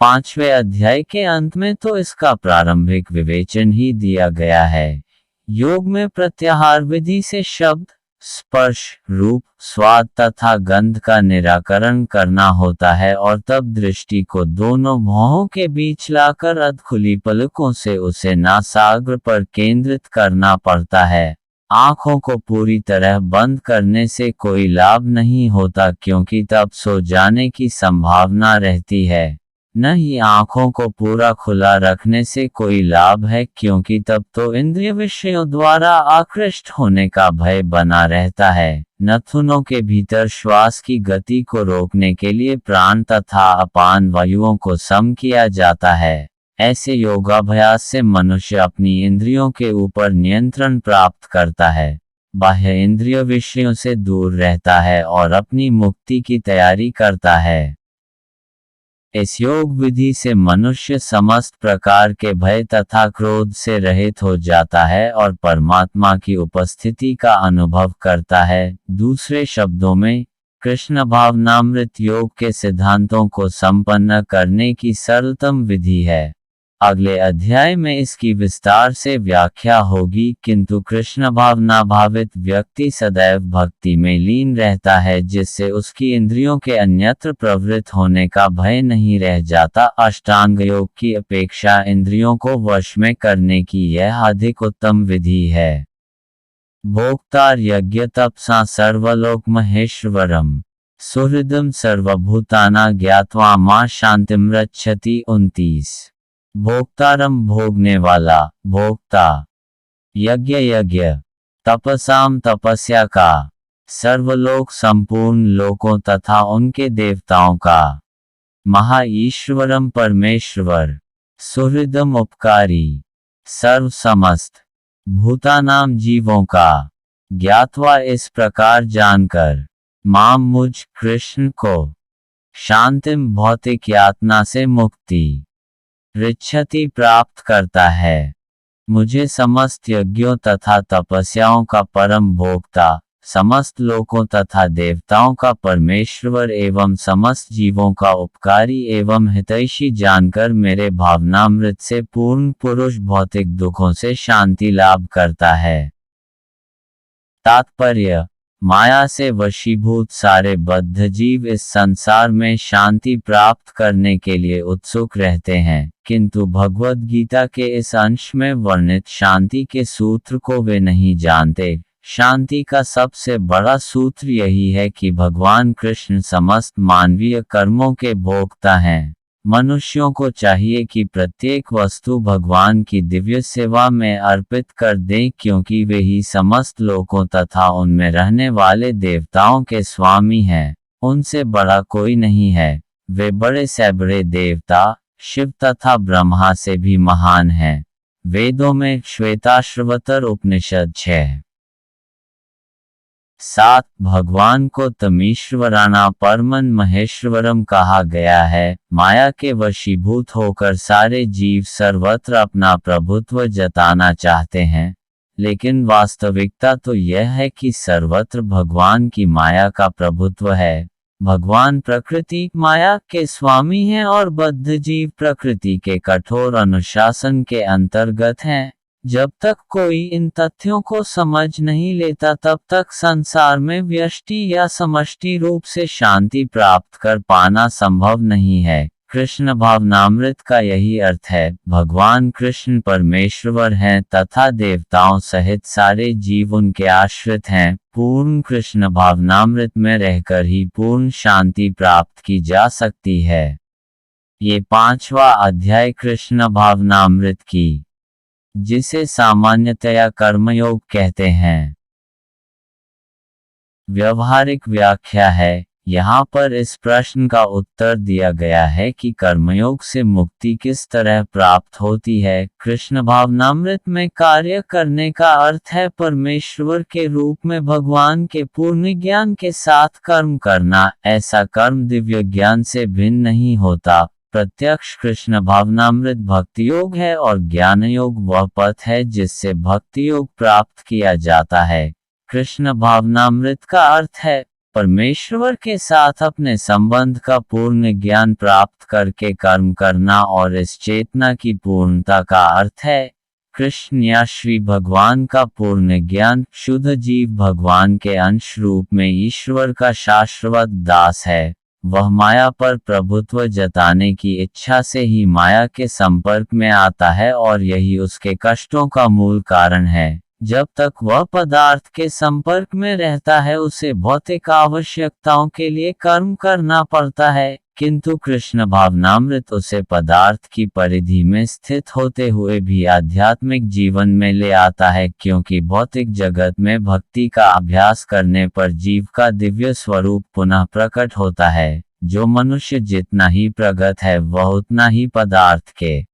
5वें अध्याय के अंत में तो इसका प्रारंभिक विवेचन ही दिया गया है। योग में प्रत्याहार विधि से शब्द, स्पर्श, रूप, स्वाद तथा गंध का निराकरण करना होता है और तब दृष्टि को दोनों भौहों के बीच लाकर अधखुली पलकों से उसे नासाग्र पर केंद्रित करना पड़ता है। आंखों को पूरी तरह बंद करने से कोई लाभ नहीं होता क्योंकि तब सो जाने की संभावना रहती है। न ही आंखों को पूरा खुला रखने से कोई लाभ है क्योंकि तब तो इंद्रिय विषयों द्वारा आकृष्ट होने का भय बना रहता है। नाखूनों के भीतर श्वास की गति को रोकने के लिए प्राण तथा अपान वायुओं को सम किया जाता है। ऐसे योगाभ्यास से मनुष्य अपनी इंद्रियों के ऊपर नियंत्रण प्राप्त करता है, बाह्य इंद्रिय विषयों से दूर रहता है और अपनी मुक्ति की तैयारी करता है। इस योग विधि से मनुष्य समस्त प्रकार के भय तथा क्रोध से रहित हो जाता है और परमात्मा की उपस्थिति का अनुभव करता है। दूसरे शब्दों में, कृष्ण भावनामृत योग के सिद्धांतों को संपन्न करने की सरलतम विधि है। अगले अध्याय में इसकी विस्तार से व्याख्या होगी, किंतु कृष्ण भावना भावित व्यक्ति सदैव भक्ति में लीन रहता है जिससे उसकी इंद्रियों के अन्यत्र प्रवृत्त होने का भय नहीं रह जाता। अष्टांग योग की अपेक्षा इंद्रियों को वश में करने की यह अधिक उत्तम विधि है। भोक्तार यज्ञ तपसा सर्वलोक महेश्वरम सुहृदम सर्वभूताना ज्ञात्वा मां शांतिम रक्षति। 29। भोक्तारम भोगने वाला, भोक्ता, यज्ञ यज्ञ, तपसाम तपस्या का, सर्वलोक संपूर्ण लोकों तथा उनके देवताओं का, महा ईश्वरम परमेश्वर, सुहृदम उपकारी, सर्व समस्त भूतानाम जीवों का, ज्ञात्वा इस प्रकार जानकर, माम मुझ कृष्ण को, शांतिम भौतिक यातना से मुक्ति, ऋच्छति प्राप्त करता है। मुझे समस्त यज्ञों तथा तपस्याओं का परम भोक्ता, समस्त लोकों तथा देवताओं का परमेश्वर एवं समस्त जीवों का उपकारी एवं हितैषी जानकर मेरे भावनामृत से पूर्ण पुरुष भौतिक दुखों से शांति लाभ करता है। तात्पर्य, माया से वशीभूत सारे बद्ध जीव इस संसार में शांति प्राप्त करने के लिए उत्सुक रहते हैं, किंतु भगवद गीता के इस अंश में वर्णित शांति के सूत्र को वे नहीं जानते। शांति का सबसे बड़ा सूत्र यही है कि भगवान कृष्ण समस्त मानवीय कर्मों के भोक्ता हैं। मनुष्यों को चाहिए कि प्रत्येक वस्तु भगवान की दिव्य सेवा में अर्पित कर दें क्योंकि वे ही समस्त लोकों तथा उनमें रहने वाले देवताओं के स्वामी हैं। उनसे बड़ा कोई नहीं है। वे बड़े से बड़े देवता, शिव तथा ब्रह्मा से भी महान हैं। वेदों में श्वेताश्वतर उपनिषद 6:7 भगवान को तमीश्वराणा परमन महेश्वरम कहा गया है। माया के वशीभूत होकर सारे जीव सर्वत्र अपना प्रभुत्व जताना चाहते हैं, लेकिन वास्तविकता तो यह है कि सर्वत्र भगवान की माया का प्रभुत्व है। भगवान प्रकृति माया के स्वामी हैं और बद्ध जीव प्रकृति के कठोर अनुशासन के अंतर्गत हैं। जब तक कोई इन तथ्यों को समझ नहीं लेता तब तक संसार में व्यष्टि या समष्टि रूप से शांति प्राप्त कर पाना संभव नहीं है। कृष्ण भावनामृत का यही अर्थ है। भगवान कृष्ण परमेश्वर हैं तथा देवताओं सहित सारे जीव उनके आश्रित हैं। पूर्ण कृष्ण भावनामृत में रहकर ही पूर्ण शांति प्राप्त की जा सकती है। ये 5वां अध्याय कृष्ण भावनामृत की, जिसे सामान्यतया कर्मयोग कहते हैं, व्यवहारिक व्याख्या है। यहाँ पर इस प्रश्न का उत्तर दिया गया है कि कर्मयोग से मुक्ति किस तरह प्राप्त होती है। कृष्ण भावनामृत में कार्य करने का अर्थ है परमेश्वर के रूप में भगवान के पूर्ण ज्ञान के साथ कर्म करना। ऐसा कर्म दिव्य ज्ञान से भिन्न नहीं होता। प्रत्यक्ष कृष्ण भावनामृत भक्ति योग है और ज्ञान योग वह पथ है जिससे भक्ति योग प्राप्त किया जाता है। कृष्ण भावनामृत का अर्थ है परमेश्वर के साथ अपने संबंध का पूर्ण ज्ञान प्राप्त करके कर्म करना, और इस चेतना की पूर्णता का अर्थ है कृष्ण या श्री भगवान का पूर्ण ज्ञान। शुद्ध जीव भगवान के अंश रूप में ईश्वर का शाश्वत दास है। वह माया पर प्रभुत्व जताने की इच्छा से ही माया के संपर्क में आता है और यही उसके कष्टों का मूल कारण है। जब तक वह पदार्थ के संपर्क में रहता है उसे भौतिक आवश्यकताओं के लिए कर्म करना पड़ता है, किंतु कृष्ण भावनामृत उसे पदार्थ की परिधि में स्थित होते हुए भी आध्यात्मिक जीवन में ले आता है, क्योंकि भौतिक जगत में भक्ति का अभ्यास करने पर जीव का दिव्य स्वरूप पुनः प्रकट होता है। जो मनुष्य जितना ही प्रगत है वह उतना ही पदार्थ के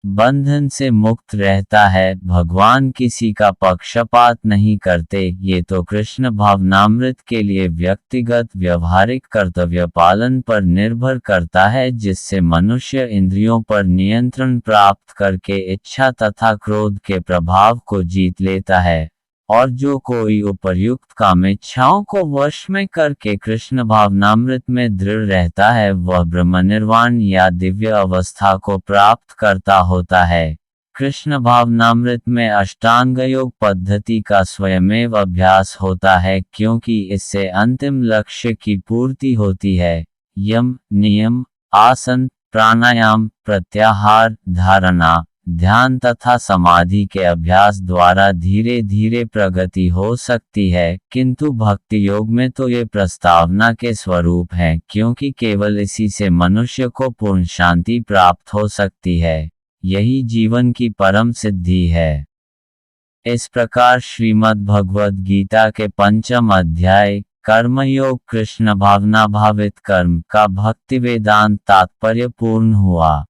बंधन से मुक्त रहता है। भगवान किसी का पक्षपात नहीं करते। ये तो कृष्ण भावनामृत के लिए व्यक्तिगत व्यवहारिक कर्तव्य पालन पर निर्भर करता है, जिससे मनुष्य इंद्रियों पर नियंत्रण प्राप्त करके इच्छा तथा क्रोध के प्रभाव को जीत लेता है, और जो कोई उपर्युक्त कामेच्छाओं को वश में करके कृष्ण भावनामृत में दृढ़ रहता है वह ब्रह्मनिर्वाण या दिव्य अवस्था को प्राप्त करता होता है। कृष्ण भावनामृत में अष्टांग योग पद्धति का स्वयमेव अभ्यास होता है, क्योंकि इससे अंतिम लक्ष्य की पूर्ति होती है। यम, नियम, आसन, प्राणायाम, प्रत्याहार, धारणा, ध्यान तथा समाधि के अभ्यास द्वारा धीरे धीरे प्रगति हो सकती है, किंतु भक्ति योग में तो ये प्रस्तावना के स्वरूप है, क्योंकि केवल इसी से मनुष्य को पूर्ण शांति प्राप्त हो सकती है। यही जीवन की परम सिद्धि है। इस प्रकार श्रीमद् भगवद गीता के 5म अध्याय कर्मयोग कृष्ण भावना भावित कर्म का भक्ति वेदांत तात्पर्य पूर्ण हुआ।